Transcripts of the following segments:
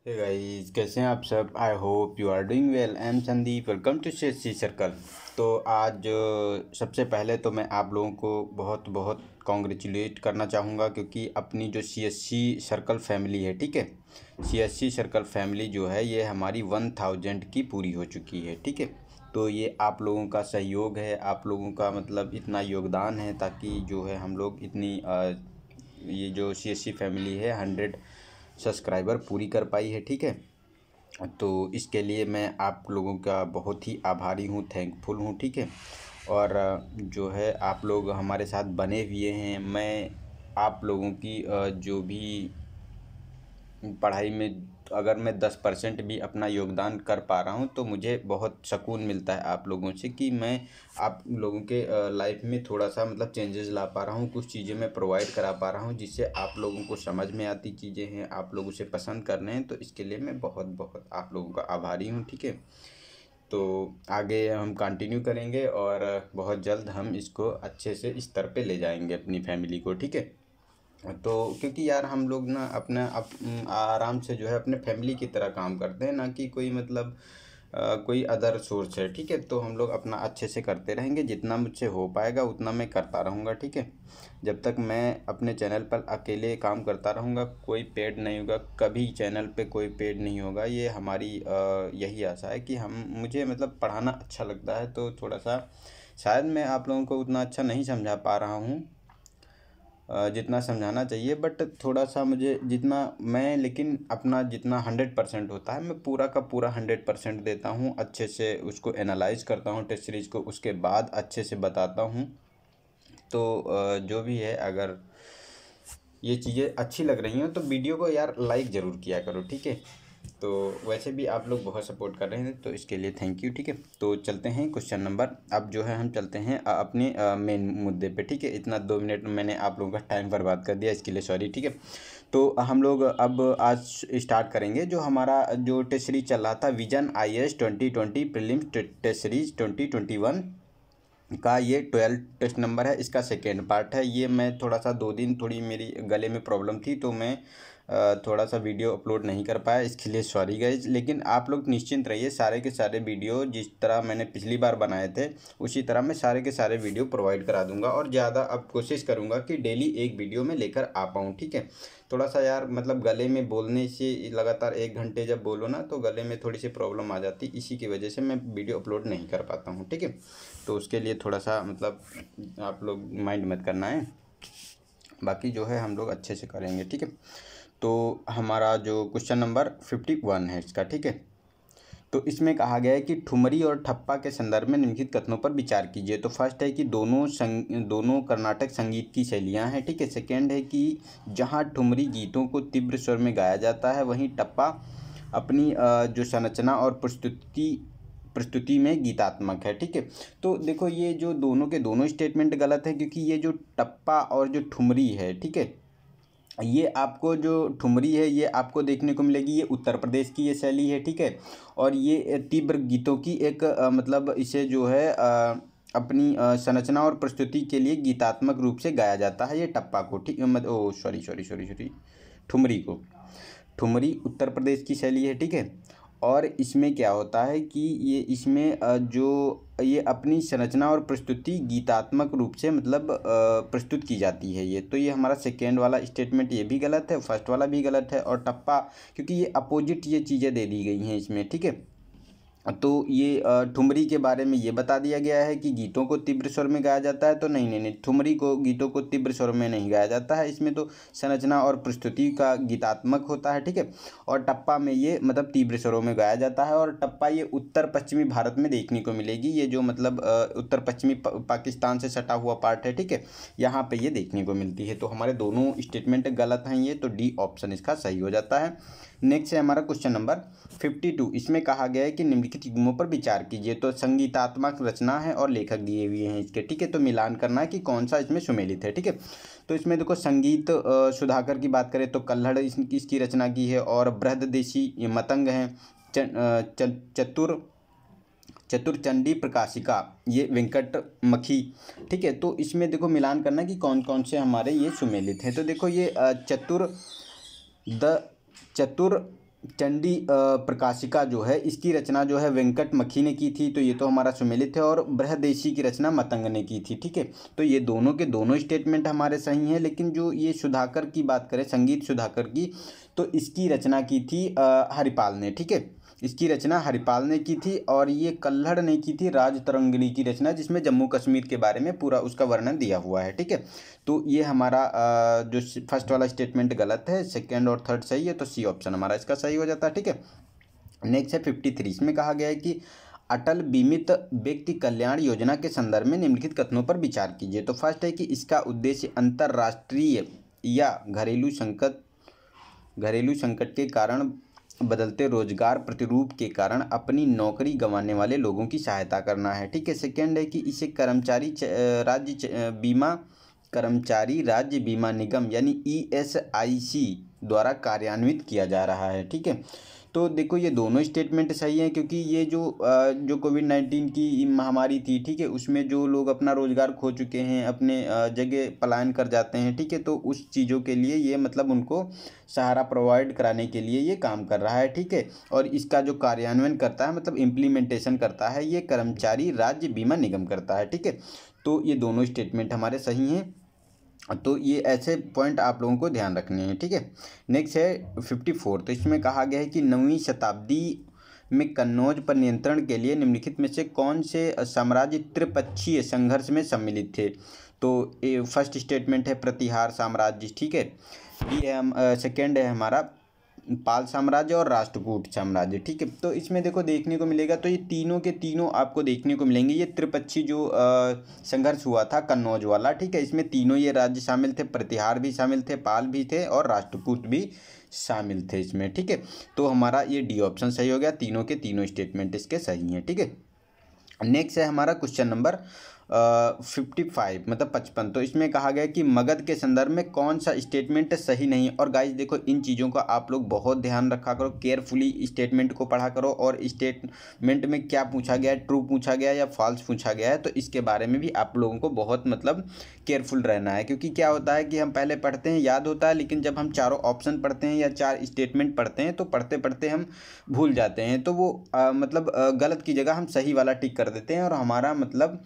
Hey guys, कैसे हैं आप सब। I hope you are doing well. I am Sandeep, welcome to CSC circle. तो आज सबसे पहले तो मैं आप लोगों को बहुत बहुत कॉन्ग्रेचुलेट करना चाहूँगा, क्योंकि अपनी जो CSC सर्कल फैमिली है, ठीक है, CSC सर्कल फैमिली जो है ये हमारी 1000 की पूरी हो चुकी है, ठीक है। तो ये आप लोगों का सहयोग है, आप लोगों का मतलब इतना योगदान है, ताकि जो है हम लोग इतनी ये जो CSC फैमिली है 100 सब्सक्राइबर पूरी कर पाई है, ठीक है। तो इसके लिए मैं आप लोगों का बहुत ही आभारी हूँ, थैंकफुल हूँ, ठीक है। और जो है आप लोग हमारे साथ बने हुए हैं। मैं आप लोगों की जो भी पढ़ाई में अगर मैं 10% भी अपना योगदान कर पा रहा हूँ तो मुझे बहुत सुकून मिलता है आप लोगों से, कि मैं आप लोगों के लाइफ में थोड़ा सा मतलब चेंजेस ला पा रहा हूँ, कुछ चीज़ें मैं प्रोवाइड करा पा रहा हूँ जिससे आप लोगों को समझ में आती चीज़ें हैं, आप लोग उसे पसंद कर रहे हैं। तो इसके लिए मैं बहुत बहुत आप लोगों का आभारी हूँ, ठीक है। तो आगे हम कंटिन्यू करेंगे और बहुत जल्द हम इसको अच्छे से स्तर पे ले जाएंगे अपनी फैमिली को, ठीक है। तो क्योंकि यार हम लोग ना अपना आराम से जो है अपने फैमिली की तरह काम करते हैं, ना कि कोई मतलब कोई अदर सोर्स है, ठीक है। तो हम लोग अपना अच्छे से करते रहेंगे, जितना मुझसे हो पाएगा उतना मैं करता रहूँगा, ठीक है। जब तक मैं अपने चैनल पर अकेले काम करता रहूँगा, कोई पेड नहीं होगा, कभी चैनल पे कोई पेड नहीं होगा। ये हमारी यही आशा है कि हम मुझे मतलब पढ़ाना अच्छा लगता है, तो थोड़ा सा शायद मैं आप लोगों को उतना अच्छा नहीं समझा पा रहा हूँ जितना समझाना चाहिए, बट थोड़ा सा मुझे जितना मैं, लेकिन अपना जितना 100% होता है मैं पूरा का पूरा 100% देता हूँ। अच्छे से उसको एनालाइज करता हूँ टेस्ट सीरीज को, उसके बाद अच्छे से बताता हूँ। तो जो भी है, अगर ये चीज़ें अच्छी लग रही हैं तो वीडियो को यार लाइक ज़रूर किया करो, ठीक है। तो वैसे भी आप लोग बहुत सपोर्ट कर रहे हैं, तो इसके लिए थैंक यू, ठीक है। तो चलते हैं क्वेश्चन नंबर, अब जो है हम चलते हैं अपने मेन मुद्दे पे, ठीक है। इतना 2 मिनट मैंने आप लोगों का टाइम बर्बाद कर दिया, इसके लिए सॉरी, ठीक है। तो हम लोग अब आज स्टार्ट करेंगे जो हमारा जो टेस्ट सीरीज चल रहा था, vision IAS 2020 prelims test series 2021 का ये 12 टेस्ट नंबर है। इसका सेकेंड पार्ट है। ये मैं थोड़ा सा 2 दिन थोड़ी मेरी गले में प्रॉब्लम थी, तो मैं थोड़ा सा वीडियो अपलोड नहीं कर पाया, इसके लिए सॉरी गाइज। लेकिन आप लोग निश्चिंत रहिए, सारे के सारे वीडियो जिस तरह मैंने पिछली बार बनाए थे उसी तरह मैं सारे के सारे वीडियो प्रोवाइड करा दूंगा, और ज़्यादा अब कोशिश करूंगा कि डेली एक वीडियो में लेकर आ पाऊँ, ठीक है। थोड़ा सा यार मतलब गले में बोलने से लगातार 1 घंटे जब बोलो ना तो गले में थोड़ी सी प्रॉब्लम आ जाती, इसी की वजह से मैं वीडियो अपलोड नहीं कर पाता हूँ, ठीक है। तो उसके लिए थोड़ा सा मतलब आप लोग माइंड मत करना है, बाकी जो है हम लोग अच्छे से करेंगे, ठीक है। तो हमारा जो क्वेश्चन नंबर 51 है इसका, ठीक है। तो इसमें कहा गया है कि ठुमरी और ठप्पा के संदर्भ में निम्नलिखित कथनों पर विचार कीजिए। तो फर्स्ट है कि दोनों कर्नाटक संगीत की शैलियाँ हैं, ठीक है। सेकेंड है कि जहाँ ठुमरी गीतों को तीव्र स्वर में गाया जाता है, वहीं टप्पा अपनी जो संरचना और प्रस्तुति में गीतात्मक है, ठीक है। तो देखो ये जो दोनों के दोनों स्टेटमेंट गलत है, क्योंकि ये जो टप्पा और जो ठुमरी है, ठीक है, ये आपको जो ठुमरी है ये आपको देखने को मिलेगी, ये उत्तर प्रदेश की ये शैली है, ठीक है। और ये तीव्र गीतों की एक मतलब इसे जो है अपनी संरचना और प्रस्तुति के लिए गीतात्मक रूप से गाया जाता है ये टप्पा को, ठीक oh sorry sorry sorry sorry ठुमरी को। ठुमरी उत्तर प्रदेश की शैली है, ठीक है। और इसमें क्या होता है कि ये इसमें जो ये अपनी संरचना और प्रस्तुति गीतात्मक रूप से मतलब प्रस्तुत की जाती है ये। तो ये हमारा सेकेंड वाला स्टेटमेंट ये भी गलत है, फर्स्ट वाला भी गलत है। और टप्पा क्योंकि ये अपोजिट ये चीज़ें दे दी गई हैं इसमें, ठीक है। तो ये ठुमरी के बारे में ये बता दिया गया है कि गीतों को तीव्र स्वर में गाया जाता है, तो नहीं नहीं नहीं, ठुमरी को गीतों को तीव्र स्वर में नहीं गाया जाता है, इसमें तो संरचना और प्रस्तुति का गीतात्मक होता है, ठीक है। और टप्पा में ये मतलब तीव्र स्वरों में गाया जाता है। और टप्पा ये उत्तर पश्चिमी भारत में देखने को मिलेगी, ये जो मतलब उत्तर पश्चिमी पाकिस्तान से सटा हुआ पार्ट है, ठीक है, यहाँ पे ये देखने को मिलती है। तो हमारे दोनों स्टेटमेंट गलत हैं ये, तो डी ऑप्शन इसका सही हो जाता है। नेक्स्ट है हमारा क्वेश्चन नंबर 52। इसमें कहा गया है कि निम्नलिखित युग्मों पर विचार कीजिए। तो संगीतात्मक रचना है और लेखक दिए हुए हैं इसके, ठीक है। तो मिलान करना है कि कौन सा इसमें सुमेलित है, ठीक है। तो इसमें देखो संगीत सुधाकर की बात करें तो कल्हड़ इसकी रचना की है, और बृहददेशी मतंग हैं, चतुर चतुरचंडी प्रकाशिका ये वेंकट मखी, ठीक है। तो इसमें देखो मिलान करना कि कौन कौन से हमारे ये सुमेलित हैं। तो देखो ये चतुर चंडी प्रकाशिका जो है इसकी रचना जो है वेंकट मक्खी ने की थी, तो ये तो हमारा सुमेलित है। और बृहदेशी की रचना मतंग ने की थी, ठीक है। तो ये दोनों के दोनों स्टेटमेंट हमारे सही हैं। लेकिन जो ये सुधाकर की बात करें, संगीत सुधाकर की, तो इसकी रचना की थी हरिपाल ने, ठीक है। इसकी रचना हरिपाल ने की थी। और ये कल्हड़ ने की थी राज तरंगिणी की रचना, जिसमें जम्मू कश्मीर के बारे में पूरा उसका वर्णन दिया हुआ है, ठीक है। तो ये हमारा जो फर्स्ट वाला स्टेटमेंट गलत है, सेकंड और थर्ड सही है, तो सी ऑप्शन हमारा इसका सही हो जाता है, ठीक है। नेक्स्ट है 53। इसमें कहा गया है कि अटल बीमित व्यक्ति कल्याण योजना के संदर्भ में निम्नलिखित कथनों पर विचार कीजिए। तो फर्स्ट है कि इसका उद्देश्य अंतर्राष्ट्रीय या घरेलू संकट के कारण बदलते रोजगार प्रतिरूप के कारण अपनी नौकरी गंवाने वाले लोगों की सहायता करना है, ठीक है। सेकंड है कि इसे कर्मचारी राज्य बीमा निगम यानी ESIC द्वारा कार्यान्वित किया जा रहा है, ठीक है। तो देखो ये दोनों स्टेटमेंट सही हैं, क्योंकि ये जो कोविड-19 की महामारी थी, ठीक है, उसमें जो लोग अपना रोजगार खो चुके हैं, अपने जगह पलायन कर जाते हैं, ठीक है, तो उस चीज़ों के लिए ये मतलब उनको सहारा प्रोवाइड कराने के लिए ये काम कर रहा है, ठीक है। और इसका जो कार्यान्वयन करता है, मतलब इम्प्लीमेंटेशन करता है, ये कर्मचारी राज्य बीमा निगम करता है, ठीक है। तो ये दोनों स्टेटमेंट हमारे सही हैं। तो ये ऐसे पॉइंट आप लोगों को ध्यान रखने हैं, ठीक है। नेक्स्ट है 54। तो इसमें कहा गया है कि 9वीं शताब्दी में कन्नौज पर नियंत्रण के लिए निम्नलिखित में से कौन से साम्राज्य त्रिपक्षीय संघर्ष में सम्मिलित थे। तो ये फर्स्ट स्टेटमेंट है प्रतिहार साम्राज्य, ठीक है। बी है सेकेंड है हमारा पाल साम्राज्य और राष्ट्रकूट साम्राज्य, ठीक है। तो इसमें देखो देखने को मिलेगा, तो ये तीनों के तीनों आपको देखने को मिलेंगे। ये त्रिपक्षी जो संघर्ष हुआ था कन्नौज वाला, ठीक है, इसमें तीनों ये राज्य शामिल थे, प्रतिहार भी शामिल थे, पाल भी थे और राष्ट्रकूट भी शामिल थे इसमें, ठीक है। तो हमारा ये डी ऑप्शन सही हो गया, तीनों के तीनों स्टेटमेंट इसके सही हैं, ठीक है। नेक्स्ट है हमारा क्वेश्चन नंबर 55 मतलब 55। तो इसमें कहा गया कि मगध के संदर्भ में कौन सा स्टेटमेंट सही नहीं है। और गाइस देखो इन चीज़ों का आप लोग बहुत ध्यान रखा करो, केयरफुली स्टेटमेंट को पढ़ा करो, और स्टेटमेंट में क्या पूछा गया है, ट्रू पूछा गया है या फॉल्स पूछा गया है, तो इसके बारे में भी आप लोगों को बहुत मतलब केयरफुल रहना है। क्योंकि क्या होता है कि हम पहले पढ़ते हैं, याद होता है, लेकिन जब हम चारों ऑप्शन पढ़ते हैं या 4 स्टेटमेंट पढ़ते हैं, तो पढ़ते पढ़ते हम भूल जाते हैं। तो वो मतलब गलत की जगह हम सही वाला टिक कर देते हैं और हमारा मतलब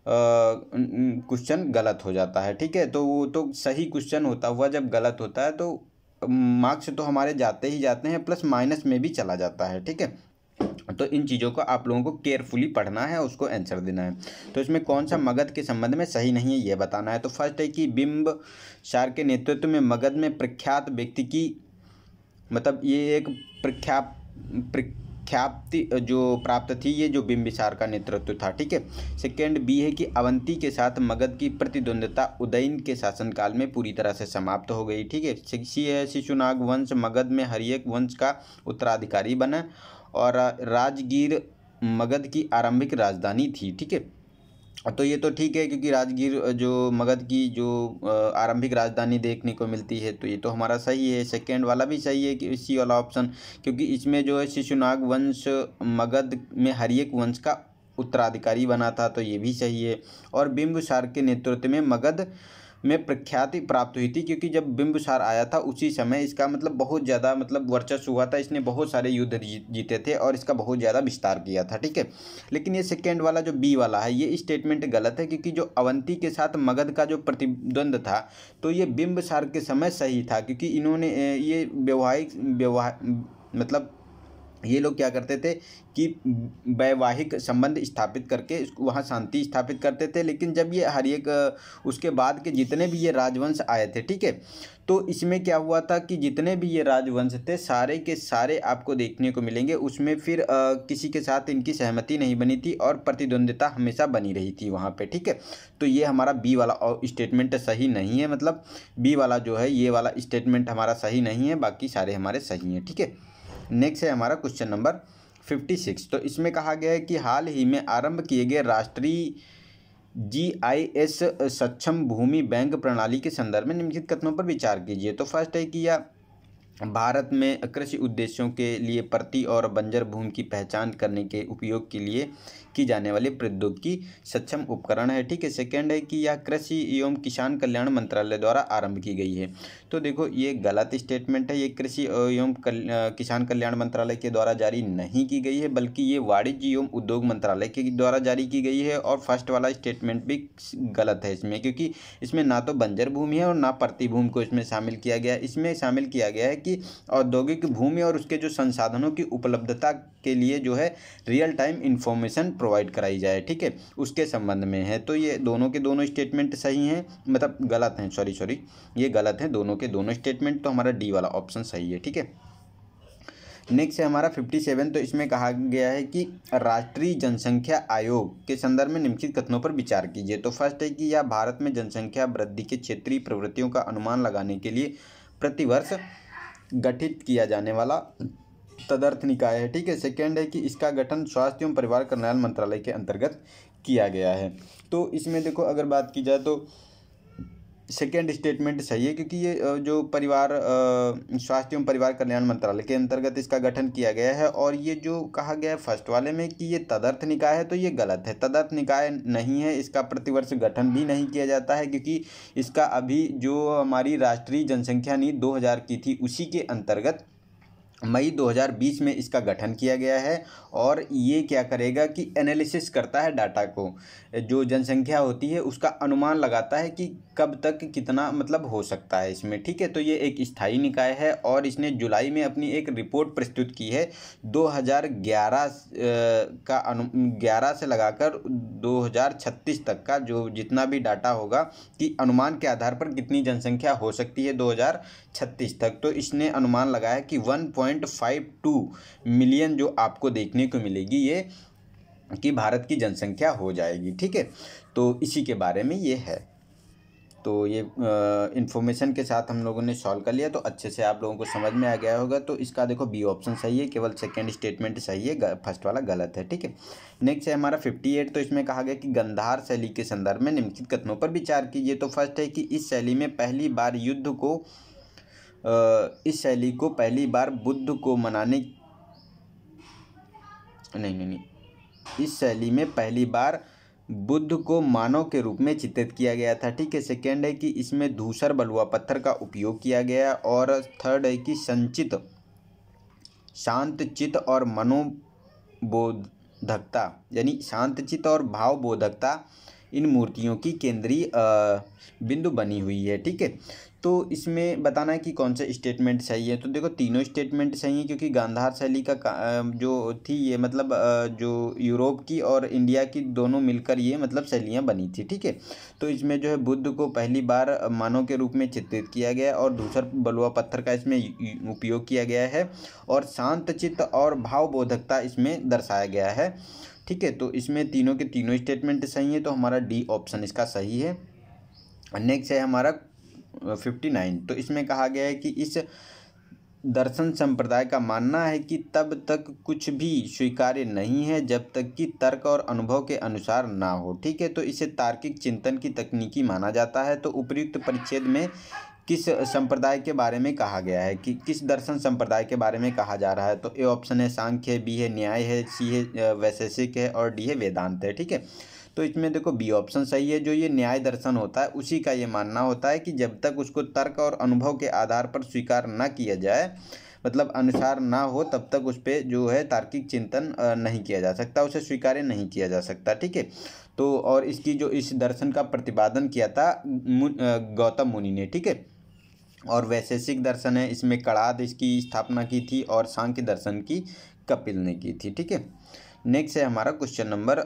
क्वेश्चन गलत हो जाता है, ठीक है। तो वो तो सही क्वेश्चन होता हुआ जब गलत होता है तो मार्क्स तो हमारे जाते ही जाते हैं, प्लस माइनस में भी चला जाता है, ठीक है। तो इन चीज़ों को आप लोगों को केयरफुली पढ़ना है, उसको आंसर देना है। तो इसमें कौन सा मगध के संबंध में सही नहीं है ये बताना है। तो फर्स्ट है कि बिंबिसार के नेतृत्व में मगध में प्रख्यात व्यक्ति की मतलब ये एक प्रख्याति जो प्राप्त थी, ये जो बिंबिसार का नेतृत्व था, ठीक है। सेकंड बी है कि अवंती के साथ मगध की प्रतिद्वंद्विता उदयन के शासनकाल में पूरी तरह से समाप्त हो गई, ठीक है। सी है शिशुनाग वंश मगध में हर्यक वंश का उत्तराधिकारी बना और राजगीर मगध की आरंभिक राजधानी थी, ठीक है। तो ये तो ठीक है, क्योंकि राजगीर जो मगध की जो आरंभिक राजधानी देखने को मिलती है, तो ये तो हमारा सही है। सेकंड वाला भी सही है कि सी वाला ऑप्शन, क्योंकि इसमें जो है शिशुनाग वंश मगध में हर्यक वंश का उत्तराधिकारी बना था, तो ये भी सही है। और बिंबिसार के नेतृत्व में मगध में प्रख्याति प्राप्त हुई थी, क्योंकि जब बिंबिसार आया था उसी समय इसका मतलब बहुत ज़्यादा मतलब वर्चस्व हुआ था, इसने बहुत सारे युद्ध जीते थे और इसका बहुत ज़्यादा विस्तार किया था, ठीक है। लेकिन ये सेकेंड वाला जो बी वाला है ये स्टेटमेंट गलत है, क्योंकि जो अवंती के साथ मगध का जो प्रतिद्वंद था, तो ये बिंबिसार के समय सही था, क्योंकि इन्होंने ये मतलब ये लोग क्या करते थे कि वैवाहिक संबंध स्थापित करके वहाँ शांति स्थापित करते थे। लेकिन जब ये हर्यक उसके बाद के जितने भी ये राजवंश आए थे, ठीक है, तो इसमें क्या हुआ था कि जितने भी ये राजवंश थे सारे के सारे आपको देखने को मिलेंगे, उसमें फिर किसी के साथ इनकी सहमति नहीं बनी थी और प्रतिद्वंदिता हमेशा बनी रही थी वहाँ पे, ठीक है। तो ये हमारा बी वाला स्टेटमेंट सही नहीं है, मतलब बी वाला जो है ये वाला स्टेटमेंट हमारा सही नहीं है, बाकी सारे हमारे सही हैं, ठीक है। नेक्स्ट है हमारा क्वेश्चन नंबर 56। तो इसमें कहा गया है कि हाल ही में आरंभ किए गए राष्ट्रीय GIS सक्षम भूमि बैंक प्रणाली के संदर्भ में निम्नलिखित कथनों पर विचार कीजिए। तो फर्स्ट है कि यह भारत में कृषि उद्देश्यों के लिए परती और बंजर भूमि की पहचान करने के उपयोग के लिए की जाने वाली प्रौद्योगिकी सक्षम उपकरण है। ठीक है। सेकंड है कि यह कृषि एवं किसान कल्याण मंत्रालय द्वारा आरंभ की गई है। तो देखो ये गलत स्टेटमेंट है। ये कृषि एवं किसान कल्याण मंत्रालय के द्वारा जारी नहीं की गई है, बल्कि ये वाणिज्य एवं उद्योग मंत्रालय के द्वारा जारी की गई है। और फर्स्ट वाला स्टेटमेंट भी गलत है इसमें, क्योंकि इसमें ना तो बंजर भूमि है और ना परती भूमि को इसमें शामिल किया गया है। इसमें शामिल किया गया है कि औद्योगिक भूमि और उसके जो संसाधनों की उपलब्धता के लिए जो है रियल टाइम इंफॉर्मेशन प्रोवाइड कराई जाए। ठीक है, उसके संबंध में है। तो ये दोनों के दोनों स्टेटमेंट सही हैं, मतलब गलत हैं, सॉरी ये गलत हैं दोनों के दोनों स्टेटमेंट। तो हमारा डी वाला ऑप्शन सही है। ठीक है। नेक्स्ट है हमारा 57। तो इसमें कहा गया है कि राष्ट्रीय जनसंख्या आयोग के संदर्भ में निम्नलिखित कथनों पर विचार कीजिए। तो फर्स्ट है कि यह भारत में जनसंख्या वृद्धि के क्षेत्रीय प्रवृत्तियों का अनुमान लगाने के लिए प्रतिवर्ष गठित किया जाने वाला तदर्थ निकाय है। ठीक है। सेकंड है कि इसका गठन स्वास्थ्य एवं परिवार कल्याण मंत्रालय के अंतर्गत किया गया है। तो इसमें देखो अगर बात की जाए तो सेकेंड स्टेटमेंट सही है, क्योंकि ये जो स्वास्थ्य एवं परिवार कल्याण मंत्रालय के अंतर्गत इसका गठन किया गया है। और ये जो कहा गया है फर्स्ट वाले में कि ये तदर्थ निकाय है, तो ये गलत है। तदर्थ निकाय नहीं है, इसका प्रतिवर्ष गठन भी नहीं किया जाता है, क्योंकि इसका अभी जो हमारी राष्ट्रीय जनसंख्या नीति 2000 की थी उसी के अंतर्गत मई 2020 में इसका गठन किया गया है। और ये क्या करेगा कि एनालिसिस करता है डाटा को, जो जनसंख्या होती है उसका अनुमान लगाता है कि कब तक कितना मतलब हो सकता है इसमें। ठीक है। तो ये एक स्थायी निकाय है और इसने जुलाई में अपनी एक रिपोर्ट प्रस्तुत की है 2011 का 11 से लगाकर 2036 तक का जो जितना भी डाटा होगा कि अनुमान के आधार पर कितनी जनसंख्या हो सकती है 2036 तक। तो इसने अनुमान लगाया कि 1.52 मिलियन जो आपको देखने को मिलेगी ये कि भारत की जनसंख्या हो जाएगी। ठीक है। तो इसी के बारे में ये है। तो ये इन्फॉर्मेशन के साथ हम लोगों ने सॉल्व कर लिया, तो अच्छे से आप लोगों को समझ में आ गया होगा। तो इसका देखो बी ऑप्शन सही है, केवल सेकंड स्टेटमेंट सही है, फर्स्ट वाला गलत है। ठीक है। नेक्स्ट है हमारा 58। तो इसमें कहा गया कि गंधार शैली के संदर्भ में निम्नलिखित कथनों पर विचार कीजिए। तो फर्स्ट है कि इस शैली में पहली बार इस शैली को पहली बार बुद्ध को मनाने नहीं इस शैली में पहली बार बुद्ध को मानव के रूप में चित्रित किया गया था। ठीक है। सेकेंड है कि इसमें धूसर बलुआ पत्थर का उपयोग किया गया। और थर्ड है कि शांत चित्त और मनोबोधकता यानी शांत चित्त और भावबोधकता इन मूर्तियों की केंद्रीय बिंदु बनी हुई है। ठीक है। तो इसमें बताना है कि कौन सा स्टेटमेंट सही है। तो देखो तीनों स्टेटमेंट सही है, क्योंकि गांधार शैली का जो थी ये मतलब जो यूरोप की और इंडिया की दोनों मिलकर ये मतलब शैलियाँ बनी थी। ठीक है। तो इसमें जो है बुद्ध को पहली बार मानव के रूप में चित्रित किया गया और दूसरा बलुआ पत्थर का इसमें उपयोग किया गया है और शांत चित्त और भावबोधकता इसमें दर्शाया गया है। ठीक है। तो इसमें तीनों के तीनों स्टेटमेंट सही है, तो हमारा डी ऑप्शन इसका सही है। नेक्स्ट है हमारा 59। तो इसमें कहा गया है कि इस दर्शन संप्रदाय का मानना है कि तब तक कुछ भी स्वीकार्य नहीं है जब तक कि तर्क और अनुभव के अनुसार ना हो। ठीक है। तो इसे तार्किक चिंतन की तकनीकी माना जाता है। तो उपर्युक्त परिच्छेद में किस संप्रदाय के बारे में कहा गया है, कि किस दर्शन संप्रदाय के बारे में कहा जा रहा है। तो ए ऑप्शन है सांख्य, बी है न्याय है, सी है वैशेषिक है और डी है वेदांत है। ठीक है। तो इसमें देखो बी ऑप्शन सही है। जो ये न्याय दर्शन होता है उसी का ये मानना होता है कि जब तक उसको तर्क और अनुभव के आधार पर स्वीकार ना किया जाए, मतलब अनुसार ना हो, तब तक उस पर जो है तार्किक चिंतन नहीं किया जा सकता, उसे स्वीकार्य नहीं किया जा सकता। ठीक है। तो और इसकी जो इस दर्शन का प्रतिपादन किया था गौतम मुनि ने। ठीक है। और वैशेषिक दर्शन है, इसमें कणाद इसकी स्थापना की थी और सांख्य दर्शन की कपिल ने की थी। ठीक है। नेक्स्ट है हमारा क्वेश्चन नंबर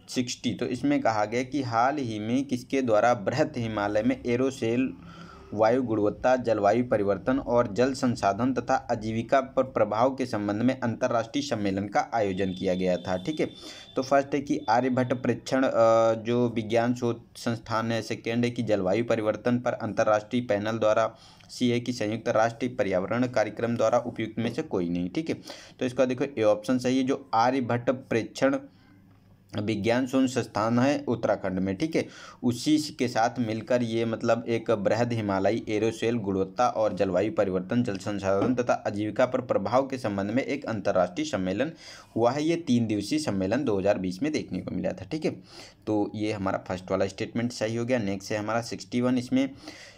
60। तो इसमें कहा गया कि हाल ही में किसके द्वारा बृहत हिमालय में एरोसोल वायु गुणवत्ता, जलवायु परिवर्तन और जल संसाधन तथा आजीविका पर प्रभाव के संबंध में अंतर्राष्ट्रीय सम्मेलन का आयोजन किया गया था। ठीक है। तो फर्स्ट है कि आर्यभट्ट प्रेक्षण जो विज्ञान शोध संस्थान है। सेकेंड है कि जलवायु परिवर्तन पर अंतर्राष्ट्रीय पैनल द्वारा। सी है कि संयुक्त राष्ट्र पर्यावरण कार्यक्रम द्वारा। उपयुक्त में से कोई नहीं। ठीक है। तो इसका देखो ए ऑप्शन सही है। जो आर्यभट्ट प्रेक्षण विज्ञान शोध संस्थान है उत्तराखंड में, ठीक है। उसी के साथ मिलकर ये मतलब एक बृहद हिमालयी एरोसोल गुणवत्ता और जलवायु परिवर्तन, जल संसाधन तथा आजीविका पर प्रभाव के संबंध में एक अंतर्राष्ट्रीय सम्मेलन हुआ है। ये 3 दिवसीय सम्मेलन 2020 में देखने को मिला था, ठीक है। तो ये हमारा फर्स्ट वाला स्टेटमेंट सही हो गया। नेक्स्ट है हमारा 61, इसमें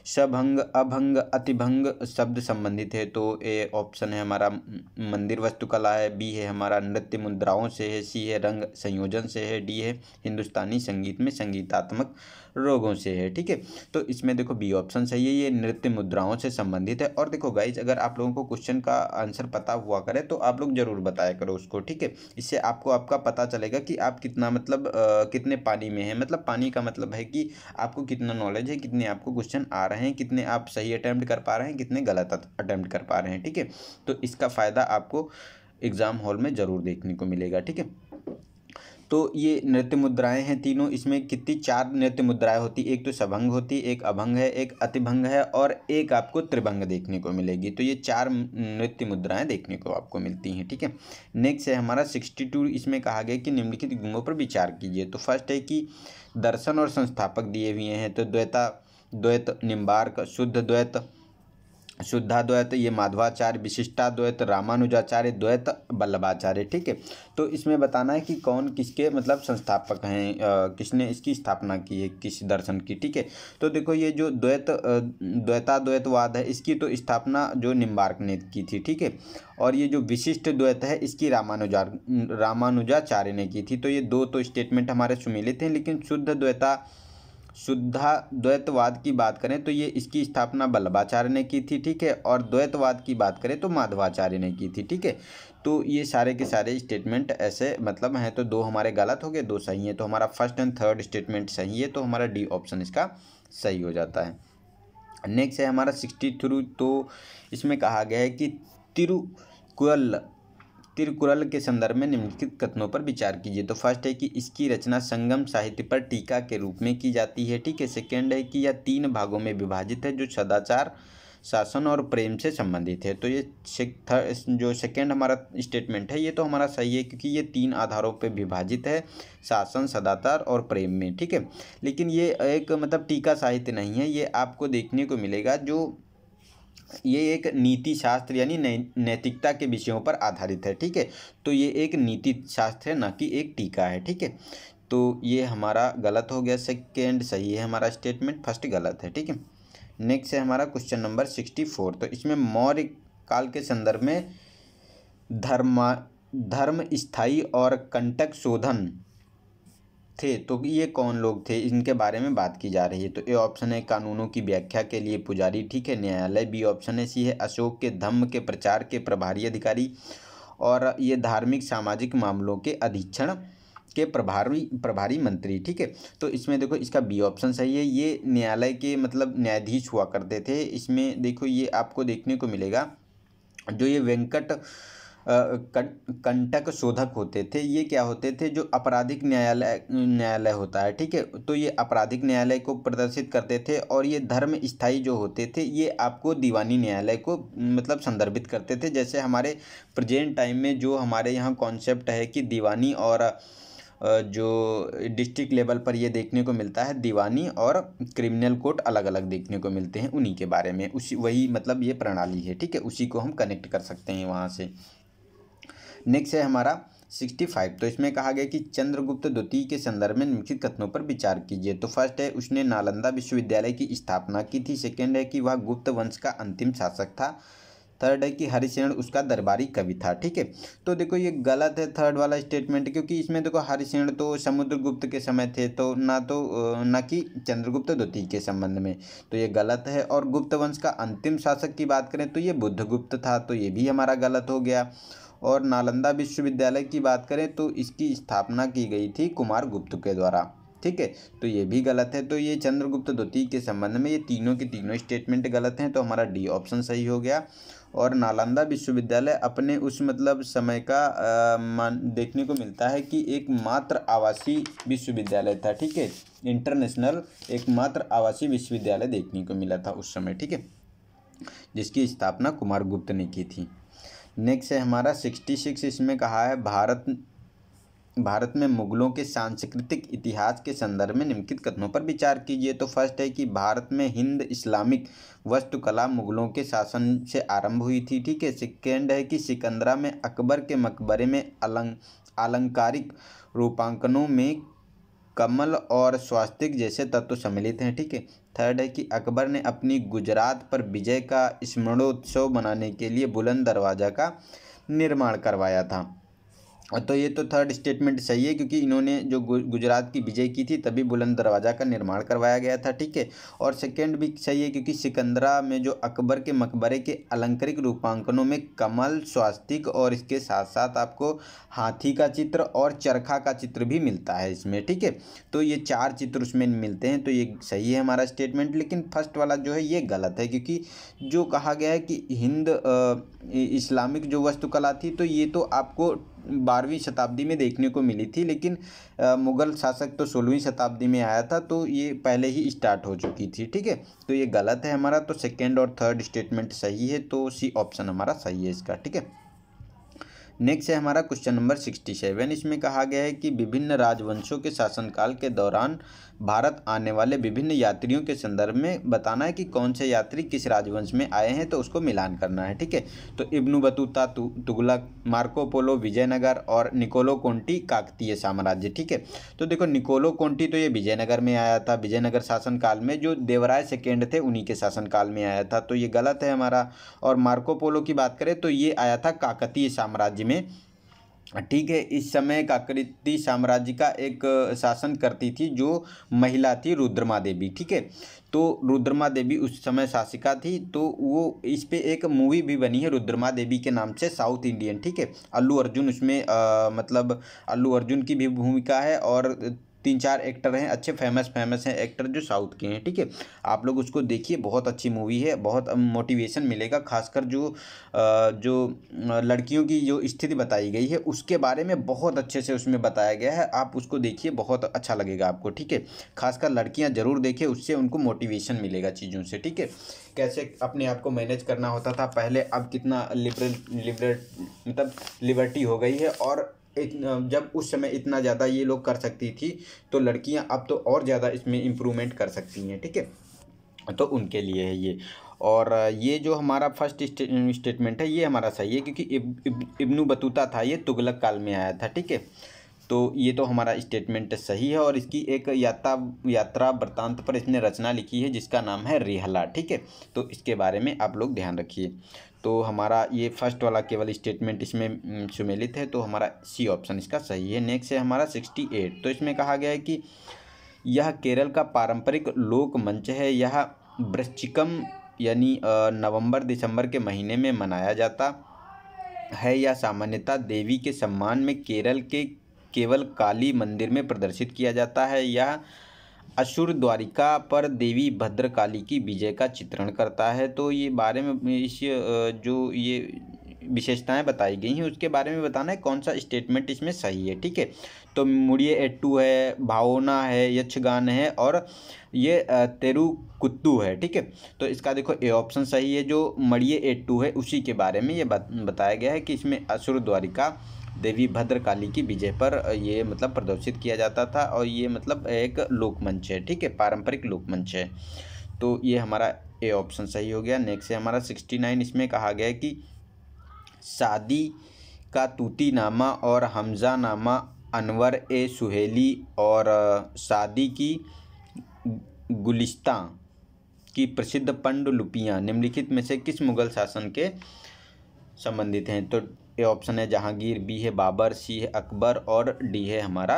सभंग, अभंग, अतिभंग शब्द संबंधित है, तो ए ऑप्शन है हमारा मंदिर वास्तुकला है, बी है हमारा नृत्य मुद्राओं से है, सी है रंग संयोजन से है, डी है हिंदुस्तानी संगीत में संगीतात्मक रोगों से है, ठीक है। तो इसमें देखो बी ऑप्शन सही है, ये नृत्य मुद्राओं से संबंधित है। और देखो गाइज, अगर आप लोगों को क्वेश्चन का आंसर पता हुआ करे तो आप लोग जरूर बताया करो उसको, ठीक है। इससे आपको आपका पता चलेगा कि आप कितना मतलब कितने पानी में है। मतलब पानी का मतलब है कि आपको कितना नॉलेज है, कितने आपको क्वेश्चन आ रहे हैं, कितने आप सही अटैम्प्ट कर पा रहे हैं, कितने गलत अटैम्प्ट कर पा रहे हैं, ठीक है। तो इसका फ़ायदा आपको एग्ज़ाम हॉल में ज़रूर देखने को मिलेगा, ठीक है। तो ये नृत्य मुद्राएं हैं तीनों, इसमें कितनी 4 नृत्य मुद्राएं होती, एक तो सभंग होती, एक अभंग है, एक अतिभंग है और एक आपको त्रिभंग देखने को मिलेगी। तो ये 4 नृत्य मुद्राएं देखने को आपको मिलती हैं, ठीक है। नेक्स्ट है हमारा 62, इसमें कहा गया कि निम्नलिखित गुणों पर विचार कीजिए। तो फर्स्ट है कि दर्शन और संस्थापक दिए हुए हैं, तो द्वैत निम्बार्क, शुद्ध द्वैत, शुद्धाद्वैत ये माधवाचार्य, विशिष्टाद्वैत रामानुजाचार्य, द्वैत वल्लभाचार्य, ठीक है। तो इसमें बताना है कि कौन किसके मतलब संस्थापक हैं, किसने इसकी स्थापना की है, किस दर्शन की, ठीक है। तो देखो ये जो द्वैताद्वैतवाद है, इसकी तो स्थापना जो निम्बार्क ने की थी, ठीक है। और ये जो विशिष्ट द्वैत है, इसकी रामानुजाचार्य ने की थी। तो ये 2 तो स्टेटमेंट हमारे सुमिलित हैं, लेकिन शुद्धाद्वैतवाद की बात करें तो ये इसकी स्थापना वल्लभाचार्य ने की थी, ठीक है। और द्वैतवाद की बात करें तो माधवाचार्य ने की थी, ठीक है। तो ये सारे के सारे स्टेटमेंट ऐसे मतलब हैं, तो 2 हमारे गलत हो गए, 2 सही हैं। तो हमारा फर्स्ट एंड थर्ड स्टेटमेंट सही है, तो हमारा डी ऑप्शन इसका सही हो जाता है। नेक्स्ट है हमारा 63, तो इसमें कहा गया है कि तिरुकुरल के संदर्भ में निम्नलिखित कथनों पर विचार कीजिए। तो फर्स्ट है कि इसकी रचना संगम साहित्य पर टीका के रूप में की जाती है, ठीक है। सेकेंड है कि यह 3 भागों में विभाजित है जो सदाचार, शासन और प्रेम से संबंधित है। तो ये जो सेकेंड हमारा स्टेटमेंट है, ये तो हमारा सही है, क्योंकि ये 3 आधारों पर विभाजित है, शासन, सदाचार और प्रेम में, ठीक है। लेकिन ये एक मतलब टीका साहित्य नहीं है, ये आपको देखने को मिलेगा जो ये एक नीति शास्त्र यानी नैतिकता के विषयों पर आधारित है, ठीक है। तो ये एक नीति शास्त्र है, ना कि एक टीका है, ठीक है। तो ये हमारा गलत हो गया, सेकेंड सही है हमारा स्टेटमेंट, फर्स्ट गलत है, ठीक है। नेक्स्ट है हमारा क्वेश्चन नंबर 64, तो इसमें मौर्य काल के संदर्भ में धर्म स्थायी और कंटक शोधन थे, तो ये कौन लोग थे, इनके बारे में बात की जा रही है। तो ए ऑप्शन है कानूनों की व्याख्या के लिए पुजारी, ठीक है, न्यायालय। बी ऑप्शन है सी है अशोक के धम्म के प्रचार के प्रभारी अधिकारी, और ये धार्मिक सामाजिक मामलों के अधीक्षण के प्रभारी मंत्री, ठीक है। तो इसमें देखो इसका बी ऑप्शन सही है, ये न्यायालय के मतलब न्यायाधीश हुआ करते थे। इसमें देखो ये आपको देखने को मिलेगा जो ये कंटक शोधक होते थे, ये क्या होते थे, जो आपराधिक न्यायालय होता है, ठीक है। तो ये आपराधिक न्यायालय को प्रदर्शित करते थे, और ये धर्म स्थायी जो होते थे, ये आपको दीवानी न्यायालय को मतलब संदर्भित करते थे। जैसे हमारे प्रेजेंट टाइम में जो हमारे यहाँ कॉन्सेप्ट है कि दीवानी और जो डिस्ट्रिक्ट लेवल पर ये देखने को मिलता है, दीवानी और क्रिमिनल कोर्ट अलग अलग देखने को मिलते हैं, उन्हीं के बारे में वही मतलब ये प्रणाली है, ठीक है। उसी को हम कनेक्ट कर सकते हैं वहाँ से। नेक्स्ट है हमारा 65, तो इसमें कहा गया कि चंद्रगुप्त द्वितीय के संदर्भ में निम्नलिखित कथनों पर विचार कीजिए। तो फर्स्ट है उसने नालंदा विश्वविद्यालय की स्थापना की थी। सेकेंड है कि वह गुप्त वंश का अंतिम शासक था। थर्ड है कि हरिसेन उसका दरबारी कवि था, ठीक है। तो देखो ये गलत है थर्ड वाला स्टेटमेंट, क्योंकि इसमें देखो हरिसेन तो समुद्रगुप्त के समय थे, तो ना कि चंद्रगुप्त द्वितीय के संबंध में, तो ये गलत है। और गुप्त वंश का अंतिम शासक की बात करें तो ये बुद्धगुप्त था, तो ये भी हमारा गलत हो गया। और नालंदा विश्वविद्यालय की बात करें तो इसकी स्थापना की गई थी कुमार गुप्त के द्वारा, ठीक है। तो ये भी गलत है। तो ये चंद्रगुप्त द्वितीय के संबंध में ये तीनों के तीनों स्टेटमेंट गलत हैं, तो हमारा डी ऑप्शन सही हो गया। और नालंदा विश्वविद्यालय अपने उस मतलब समय का देखने को मिलता है कि एक मात्र आवासीय विश्वविद्यालय था, ठीक है। इंटरनेशनल एक मात्र आवासीय विश्वविद्यालय देखने को मिला था उस समय, ठीक है, जिसकी स्थापना कुमार गुप्त ने की थी। नेक्स्ट है हमारा 66, इसमें कहा है भारत में मुगलों के सांस्कृतिक इतिहास के संदर्भ में निम्नलिखित कथनों पर विचार कीजिए। तो फर्स्ट है कि भारत में हिंद इस्लामिक वास्तुकला मुगलों के शासन से आरंभ हुई थी, ठीक है। सेकेंड है कि सिकंदरा में अकबर के मकबरे में आलंकारिक रूपांकनों में कमल और स्वास्तिक जैसे तत्व सम्मिलित हैं, ठीक है। थर्ड है कि अकबर ने अपनी गुजरात पर विजय का स्मरणोत्सव मनाने के लिए बुलंद दरवाजा का निर्माण करवाया था। तो ये तो थर्ड स्टेटमेंट सही है, क्योंकि इन्होंने जो गुजरात की विजय की थी तभी बुलंद दरवाज़ा का निर्माण करवाया गया था, ठीक है। और सेकंड भी सही है, क्योंकि सिकंदरा में जो अकबर के मकबरे के अलंकारिक रूपांकनों में कमल, स्वास्तिक और इसके साथ साथ आपको हाथी का चित्र और चरखा का चित्र भी मिलता है इसमें, ठीक है। तो ये 4 चित्र उसमें मिलते हैं, तो ये सही है हमारा स्टेटमेंट। लेकिन फर्स्ट वाला जो है ये गलत है, क्योंकि जो कहा गया है कि हिंद इस्लामिक जो वास्तुकला थी, तो ये तो आपको 12वीं शताब्दी में देखने को मिली थी, लेकिन मुग़ल शासक तो 16वीं शताब्दी में आया था, तो ये पहले ही स्टार्ट हो चुकी थी, ठीक है। तो ये गलत है हमारा, तो सेकंड और थर्ड स्टेटमेंट सही है, तो सी ऑप्शन हमारा सही है इसका, ठीक है। नेक्स्ट है हमारा क्वेश्चन नंबर 67। इसमें कहा गया है कि विभिन्न राजवंशों के शासनकाल के दौरान भारत आने वाले विभिन्न यात्रियों के संदर्भ में बताना है कि कौन से यात्री किस राजवंश में आए हैं, तो उसको मिलान करना है, ठीक है। तो Ibn Battuta Tughlaq, Marco Polo Vijayanagar और निकोलो कोंटी काकतीय साम्राज्य, ठीक है। तो देखो निकोलो कोंटी तो ये विजयनगर में आया था, विजयनगर शासनकाल में, जो देवराय सेकेंड थे उन्हीं के शासनकाल में आया था, तो ये गलत है हमारा। और मार्को पोलो की बात करें तो ये आया था काकतीय साम्राज्य में, ठीक है। इस समय काकतीय साम्राज्य का एक शासन करती थी जो महिला थी, रुद्रमा देवी, ठीक है। तो रुद्रमा देवी उस समय शासिका थी, तो वो इस पे एक मूवी भी बनी है रुद्रमा देवी के नाम से, साउथ इंडियन, ठीक है। अल्लू अर्जुन उसमें मतलब अल्लू अर्जुन की भी भूमिका है, और 3-4 एक्टर हैं अच्छे, फेमस हैं एक्टर जो साउथ के हैं, ठीक है। आप लोग उसको देखिए, बहुत अच्छी मूवी है, बहुत मोटिवेशन मिलेगा, खासकर जो लड़कियों की जो स्थिति बताई गई है उसके बारे में बहुत अच्छे से उसमें बताया गया है। आप उसको देखिए, बहुत अच्छा लगेगा आपको, ठीक है। खासकर लड़कियां जरूर देखें, उससे उनको मोटिवेशन मिलेगा चीज़ों से, ठीक है। कैसे अपने आप को मैनेज करना होता था पहले, अब कितना मतलब लिबर्टी हो गई है, और जब उस समय इतना ज़्यादा ये लोग कर सकती थी, तो लड़कियां अब तो और ज़्यादा इसमें इम्प्रूवमेंट कर सकती हैं, ठीक है। तो उनके लिए है ये। और ये जो हमारा फर्स्ट स्टेटमेंट है ये हमारा सही है, क्योंकि इब्न बतूता था, ये तुगलक काल में आया था, ठीक है। तो ये तो हमारा स्टेटमेंट सही है। और इसकी एक यात्रा वृत्तांत पर इसने रचना लिखी है जिसका नाम है रिहला, ठीक है। तो इसके बारे में आप लोग ध्यान रखिए। तो हमारा ये फर्स्ट वाला केवल स्टेटमेंट इसमें सुमेलित है, तो हमारा सी ऑप्शन इसका सही है। नेक्स्ट है हमारा 68। तो इसमें कहा गया है कि यह केरल का पारंपरिक लोक मंच है, यह वृश्चिकम यानी नवंबर दिसंबर के महीने में मनाया जाता है। यह सामान्यतः देवी के सम्मान में केरल के केवल काली मंदिर में प्रदर्शित किया जाता है। यह असुर द्वारिका पर देवी भद्रकाली की विजय का चित्रण करता है। तो ये बारे में इस जो ये विशेषताएं बताई गई हैं उसके बारे में बताना है कौन सा स्टेटमेंट इसमें सही है, ठीक है। तो मुड़िये एट्टू है, भावना है, यक्षगान है, और ये तेरुकुत्तू है, ठीक है। तो इसका देखो ए ऑप्शन सही है, जो मड़िये एट्टू है उसी के बारे में ये बताया गया है कि इसमें असुर द्वारिका देवी भद्रकाली की विजय पर ये मतलब प्रदर्शित किया जाता था, और ये मतलब एक लोकमंच है, ठीक है, पारंपरिक लोकमंच है। तो ये हमारा ए ऑप्शन सही हो गया। नेक्स्ट है हमारा 69। इसमें कहा गया है कि शादी का तूतीनामा और हमज़ानामा अनवर ए सुहेली और शादी की गुलिस्तां की प्रसिद्ध पांडुलिपियाँ निम्नलिखित में से किस मुगल शासन के संबंधित हैं। तो ए ऑप्शन है जहांगीर, बी है बाबर, सी है अकबर, और डी है हमारा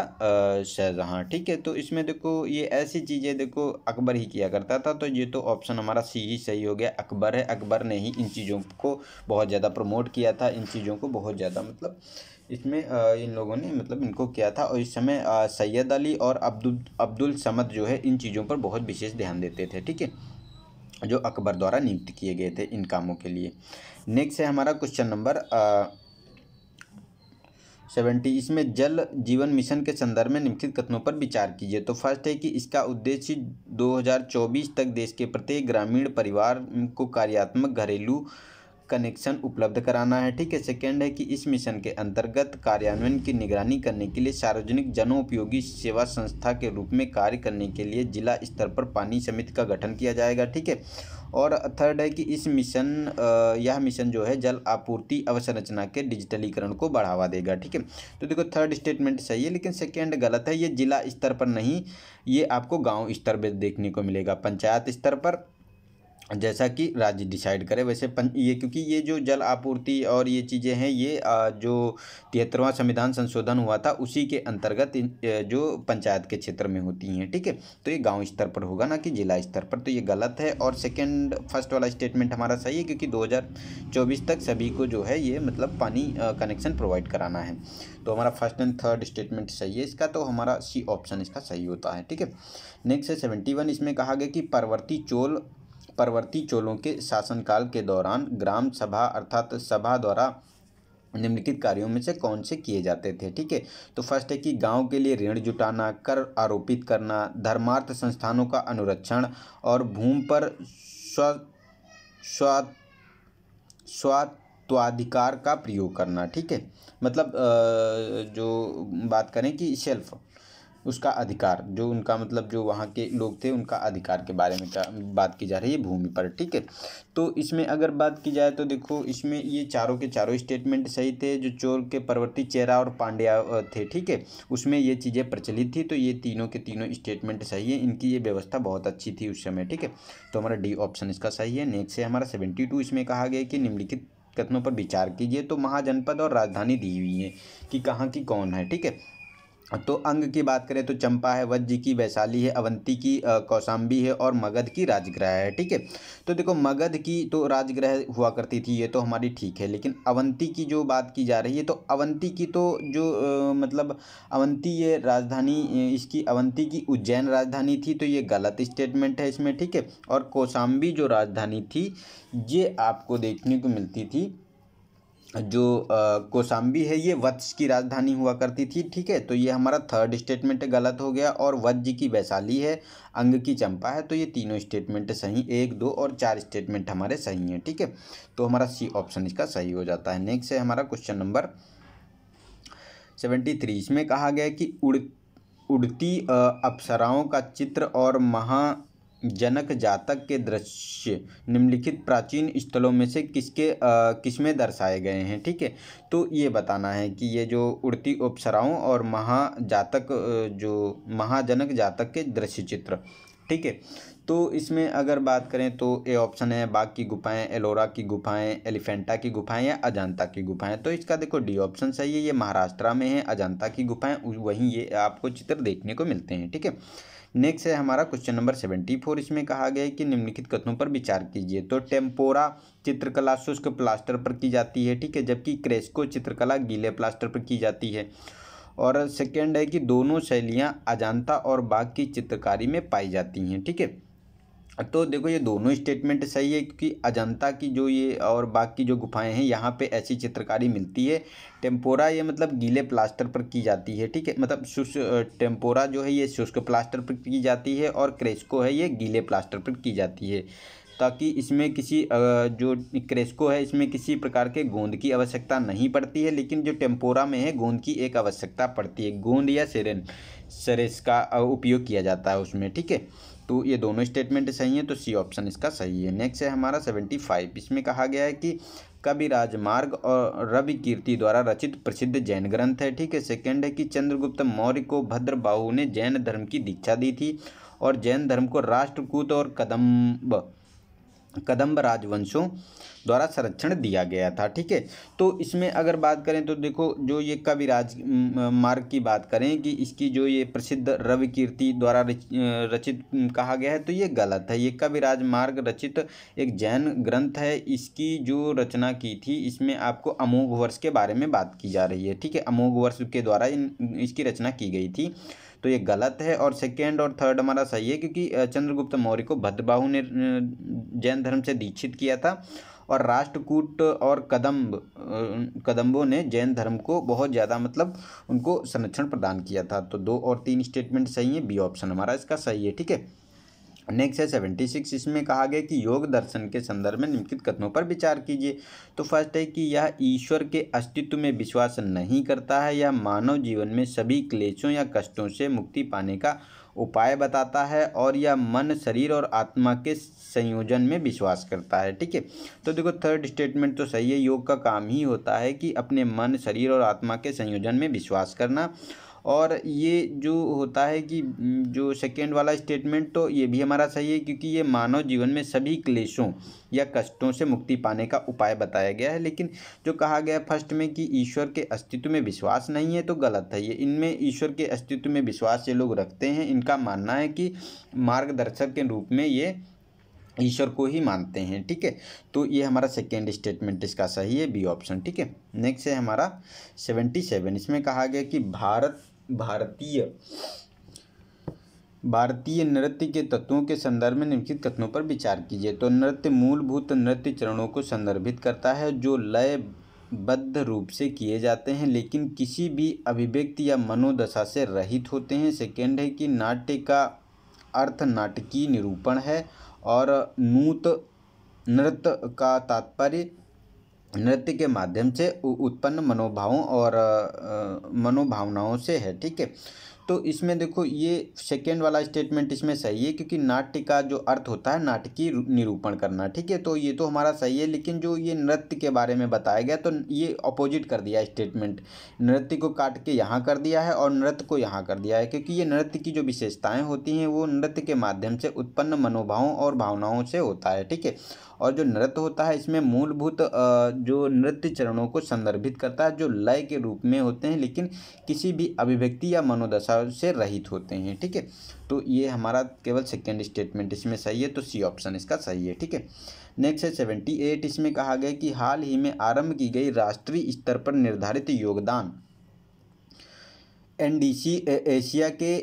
शाहजहां, ठीक है। तो इसमें देखो ये ऐसी चीज़ें देखो अकबर ही किया करता था, तो ये तो ऑप्शन हमारा सी ही सही हो गया, अकबर है। अकबर ने ही इन चीज़ों को बहुत ज़्यादा प्रमोट किया था, इन चीज़ों को बहुत ज़्यादा मतलब इसमें इन लोगों ने मतलब इनको किया था। और इस समय सैयद अली और अब्दुल समद जो है इन चीज़ों पर बहुत विशेष ध्यान देते थे, ठीक है, जो अकबर द्वारा नियुक्त किए गए थे इन कामों के लिए। नेक्स्ट है हमारा क्वेश्चन नंबर 70। इसमें जल जीवन मिशन के संदर्भ में निम्नलिखित कथनों पर विचार कीजिए। तो फर्स्ट है कि इसका उद्देश्य 2024 तक देश के प्रत्येक ग्रामीण परिवार को कार्यात्मक घरेलू कनेक्शन उपलब्ध कराना है। ठीक है। सेकेंड है कि इस मिशन के अंतर्गत कार्यान्वयन की निगरानी करने के लिए सार्वजनिक जनोपयोगी सेवा संस्था के रूप में कार्य करने के लिए जिला स्तर पर पानी समिति का गठन किया जाएगा। ठीक है। और थर्ड है कि यह मिशन जो है जल आपूर्ति अवसंरचना के डिजिटलीकरण को बढ़ावा देगा। ठीक है। तो देखो थर्ड स्टेटमेंट सही है, लेकिन सेकेंड गलत है। ये जिला स्तर पर नहीं, ये आपको गांव स्तर पर देखने को मिलेगा, पंचायत स्तर पर, जैसा कि राज्य डिसाइड करे वैसे ये, क्योंकि ये जो जल आपूर्ति और ये चीज़ें हैं ये जो 73वां संविधान संशोधन हुआ था उसी के अंतर्गत जो पंचायत के क्षेत्र में होती हैं। ठीक है। तो ये गांव स्तर पर होगा, ना कि जिला स्तर पर। तो ये गलत है। और फर्स्ट वाला स्टेटमेंट हमारा सही है, क्योंकि 2024 तक सभी को जो है ये मतलब पानी कनेक्शन प्रोवाइड कराना है। तो हमारा फर्स्ट एंड थर्ड स्टेटमेंट सही है इसका, तो हमारा सी ऑप्शन इसका सही होता है। ठीक है। नेक्स्ट है 71। इसमें कहा गया कि परवर्ती चोलों के शासनकाल के दौरान ग्राम सभा अर्थात सभा द्वारा निम्नलिखित कार्यों में से कौन से किए जाते थे। ठीक है। तो फर्स्ट है कि गांव के लिए ऋण जुटाना, कर आरोपित करना, धर्मार्थ संस्थानों का अनुरक्षण और भूमि पर स्वात्वाधिकार का प्रयोग करना। ठीक है। मतलब जो बात करें कि सेल्फ उसका अधिकार, जो उनका मतलब जो वहाँ के लोग थे उनका अधिकार के बारे में बात की जा रही है भूमि पर। ठीक है। तो इसमें अगर बात की जाए तो देखो इसमें ये चारों के चारों स्टेटमेंट सही थे। जो चोल के परवर्ती चेरा और पांड्या थे, ठीक है, उसमें ये चीज़ें प्रचलित थी। तो ये तीनों के तीनों स्टेटमेंट सही है, इनकी ये व्यवस्था बहुत अच्छी थी उस समय। ठीक है। तो हमारा डी ऑप्शन इसका सही है। नेक्स्ट है हमारा 72। इसमें कहा गया कि निम्नलिखित कथनों पर विचार कीजिए। तो महाजनपद और राजधानी दी हुई है कि कहाँ की कौन है। ठीक है। तो अंग की बात करें तो चंपा है, वज्र की वैशाली है, अवंती की कौशाम्बी है और मगध की राजगृह है। ठीक है। तो देखो मगध की तो राजगृह हुआ करती थी, ये तो हमारी ठीक है। लेकिन अवंती की जो बात की जा रही है तो अवंती की तो जो मतलब अवंती ये राजधानी इसकी अवंती की उज्जैन राजधानी थी, तो ये गलत स्टेटमेंट है इसमें। ठीक है। और कौशाम्बी जो राजधानी थी ये आपको देखने को मिलती थी, जो कौशाम्बी है ये वत्स की राजधानी हुआ करती थी। ठीक है। तो ये हमारा थर्ड स्टेटमेंट गलत हो गया। और वज्र की वैशाली है, अंग की चंपा है। तो ये तीनों स्टेटमेंट सही, 1, 2 और 4 स्टेटमेंट हमारे सही हैं। ठीक है। तो हमारा सी ऑप्शन इसका सही हो जाता है। नेक्स्ट है हमारा क्वेश्चन नंबर 73। इसमें कहा गया कि उड़ती अप्सराओं का चित्र और महाजनक जातक के दृश्य निम्नलिखित प्राचीन स्थलों में से किसमें दर्शाए गए हैं। ठीक है। तो ये बताना है कि ये जो उड़ती अप्सराओं और जो महाजनक जातक के दृश्य चित्र। ठीक है। तो इसमें अगर बात करें तो ए ऑप्शन है बाघ की गुफाएं, एलोरा की गुफाएं, एलिफेंटा की गुफाएं या अजंता की गुफाएं। तो इसका देखो डी ऑप्शन सही है, ये महाराष्ट्र में है अजंता की गुफाएं, वहीं ये आपको चित्र देखने को मिलते हैं। ठीक है। नेक्स्ट है हमारा क्वेश्चन नंबर 74। इसमें कहा गया है कि निम्नलिखित कथनों पर विचार कीजिए। तो टेम्पोरा चित्रकला शुष्क प्लास्टर पर की जाती है। ठीक है। जबकि क्रेस्को चित्रकला गीले प्लास्टर पर की जाती है। और सेकेंड है कि दोनों शैलियाँ अजंता और बाघ की चित्रकारी में पाई जाती हैं। ठीक है। तो देखो ये दोनों स्टेटमेंट सही है, क्योंकि अजंता की जो ये और बाघ की जो गुफाएं हैं यहाँ पे ऐसी चित्रकारी मिलती है। टेम्पोरा ये मतलब गीले प्लास्टर पर की जाती है। ठीक है। मतलब टेम्पोरा जो है ये शुष्क प्लास्टर पर की जाती है और क्रेस्को है ये गीले प्लास्टर पर की जाती है, ताकि इसमें जो क्रेस्को है इसमें किसी प्रकार के गोंद की आवश्यकता नहीं पड़ती है, लेकिन जो टेम्पोरा में है गोंद की एक आवश्यकता पड़ती है। गोंद या सेरेस का उपयोग किया जाता है उसमें। ठीक है। तो ये दोनों स्टेटमेंट सही हैं, तो सी ऑप्शन इसका सही है। नेक्स्ट है हमारा 75। इसमें कहा गया है कि कवि राजमार्ग और रवि कीर्ति द्वारा रचित प्रसिद्ध जैन ग्रंथ है। ठीक है। सेकंड है कि चंद्रगुप्त मौर्य को भद्रबाहु ने जैन धर्म की दीक्षा दी थी और जैन धर्म को राष्ट्रकूट और कदम्ब राजवंशों द्वारा संरक्षण दिया गया था। ठीक है। तो इसमें अगर बात करें तो देखो जो ये कविराज मार्ग की बात करें कि इसकी जो ये प्रसिद्ध रवि कीर्ति द्वारा रचित कहा गया है, तो ये गलत है। ये कविराज मार्ग रचित एक जैन ग्रंथ है। इसकी जो रचना की थी इसमें आपको अमोघ वर्ष के बारे में बात की जा रही है। ठीक है। अमोघ वर्ष के द्वारा इसकी रचना की गई थी, तो ये गलत है। और सेकेंड और थर्ड हमारा सही है, क्योंकि चंद्रगुप्त मौर्य को भद्रबाहु ने जैन धर्म से दीक्षित किया था और राष्ट्रकूट और कदम्बों ने जैन धर्म को बहुत ज़्यादा मतलब उनको संरक्षण प्रदान किया था। तो 2 और 3 स्टेटमेंट सही है, बी ऑप्शन हमारा इसका सही है। ठीक है। नेक्स्ट है 76, इसमें कहा गया कि योग दर्शन के संदर्भ में निम्नलिखित कथनों पर विचार कीजिए। तो फर्स्ट है कि यह ईश्वर के अस्तित्व में विश्वास नहीं करता है, यह मानव जीवन में सभी क्लेशों या कष्टों से मुक्ति पाने का उपाय बताता है, और यह मन, शरीर और आत्मा के संयोजन में विश्वास करता है। ठीक है, तो देखो थर्ड स्टेटमेंट तो सही है। योग का काम ही होता है कि अपने मन, शरीर और आत्मा के संयोजन में विश्वास करना। और ये जो होता है कि जो सेकेंड वाला स्टेटमेंट, तो ये भी हमारा सही है, क्योंकि ये मानव जीवन में सभी क्लेशों या कष्टों से मुक्ति पाने का उपाय बताया गया है। लेकिन जो कहा गया फर्स्ट में कि ईश्वर के अस्तित्व में विश्वास नहीं है, तो गलत है ये। इनमें ईश्वर के अस्तित्व में विश्वास ये लोग रखते हैं। इनका मानना है कि मार्गदर्शक के रूप में ये ईश्वर को ही मानते हैं। ठीक है, तो ये हमारा सेकेंड स्टेटमेंट इसका सही है, बी ऑप्शन। ठीक है, नेक्स्ट है हमारा 77, इसमें कहा गया कि भारतीय नृत्य के तत्वों के संदर्भ में निम्नलिखित कथनों पर विचार कीजिए। तो नृत्य मूलभूत नृत्य चरणों को संदर्भित करता है जो लयबद्ध रूप से किए जाते हैं लेकिन किसी भी अभिव्यक्ति या मनोदशा से रहित होते हैं। सेकेंड है कि नाट्य का अर्थ नाटकीय निरूपण है, और नृत्य का तात्पर्य नृत्य के माध्यम से उत्पन्न मनोभावों और मनोभावनाओं से है। ठीक है, तो इसमें देखो ये सेकेंड वाला स्टेटमेंट इसमें सही है, क्योंकि नाट्य का जो अर्थ होता है नाटकीय निरूपण करना। ठीक है, तो ये तो हमारा सही है। लेकिन जो ये नृत्य के बारे में बताया गया, तो ये अपोजिट कर दिया स्टेटमेंट। नृत्य को काट के यहाँ कर दिया है और नृत्य को यहाँ कर दिया है, क्योंकि ये नृत्य की जो विशेषताएँ होती हैं वो नृत्य के माध्यम से उत्पन्न मनोभावों और भावनाओं से होता है। ठीक है, और जो नृत्य होता है इसमें मूलभूत जो नृत्य चरणों को संदर्भित करता है जो लय के रूप में होते हैं लेकिन किसी भी अभिव्यक्ति या मनोदशा से रहित होते हैं। ठीक है, तो ये हमारा केवल सेकेंड स्टेटमेंट इसमें सही है, तो सी ऑप्शन इसका सही है। ठीक है, नेक्स्ट है 78, इसमें कहा गया कि हाल ही में आरंभ की गई राष्ट्रीय स्तर पर निर्धारित योगदान एनडीसी एशिया के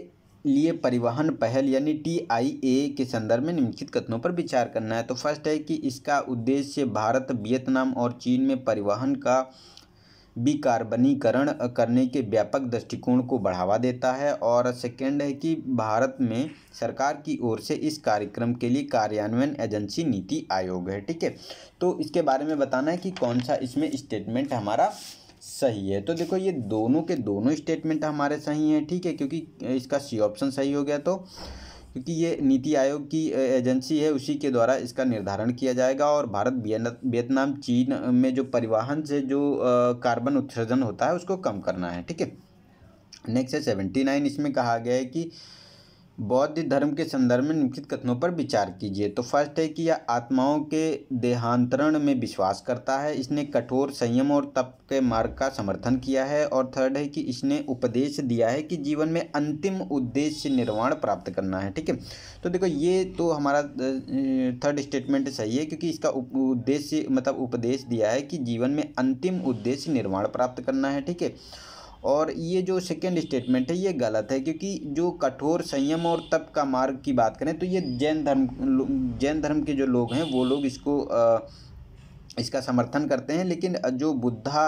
लिए परिवहन पहल यानी TIA के संदर्भ में निम्नलिखित कथनों पर विचार करना है। तो फर्स्ट है कि इसका उद्देश्य भारत, वियतनाम और चीन में परिवहन का विकार्बनीकरण करने के व्यापक दृष्टिकोण को बढ़ावा देता है, और सेकेंड है कि भारत में सरकार की ओर से इस कार्यक्रम के लिए कार्यान्वयन एजेंसी नीति आयोग है। ठीक है, तो इसके बारे में बताना है कि कौन सा इसमें स्टेटमेंट हमारा सही है। तो देखो ये दोनों के दोनों स्टेटमेंट हमारे सही हैं। ठीक है, क्योंकि इसका सी ऑप्शन सही हो गया, तो क्योंकि ये नीति आयोग की एजेंसी है उसी के द्वारा इसका निर्धारण किया जाएगा, और भारत, वियतनाम, चीन में जो परिवहन से जो कार्बन उत्सर्जन होता है उसको कम करना है। ठीक है, नेक्स्ट है 79, इसमें कहा गया है कि बौद्ध धर्म के संदर्भ में निम्नलिखित कथनों पर विचार कीजिए। तो फर्स्ट है कि यह आत्माओं के देहांतरण में विश्वास करता है, इसने कठोर संयम और तप के मार्ग का समर्थन किया है, और थर्ड है कि इसने उपदेश दिया है कि जीवन में अंतिम उद्देश्य निर्वाण प्राप्त करना है। ठीक है, तो देखो ये तो हमारा थर्ड स्टेटमेंट सही है, क्योंकि इसका उद्देश्य मतलब उपदेश दिया है कि जीवन में अंतिम उद्देश्य निर्वाण प्राप्त करना है। ठीक है, और ये जो सेकेंड स्टेटमेंट है ये गलत है, क्योंकि जो कठोर संयम और तप का मार्ग की बात करें तो ये जैन धर्म के जो लोग हैं वो लोग इसका समर्थन करते हैं, लेकिन जो बुद्धा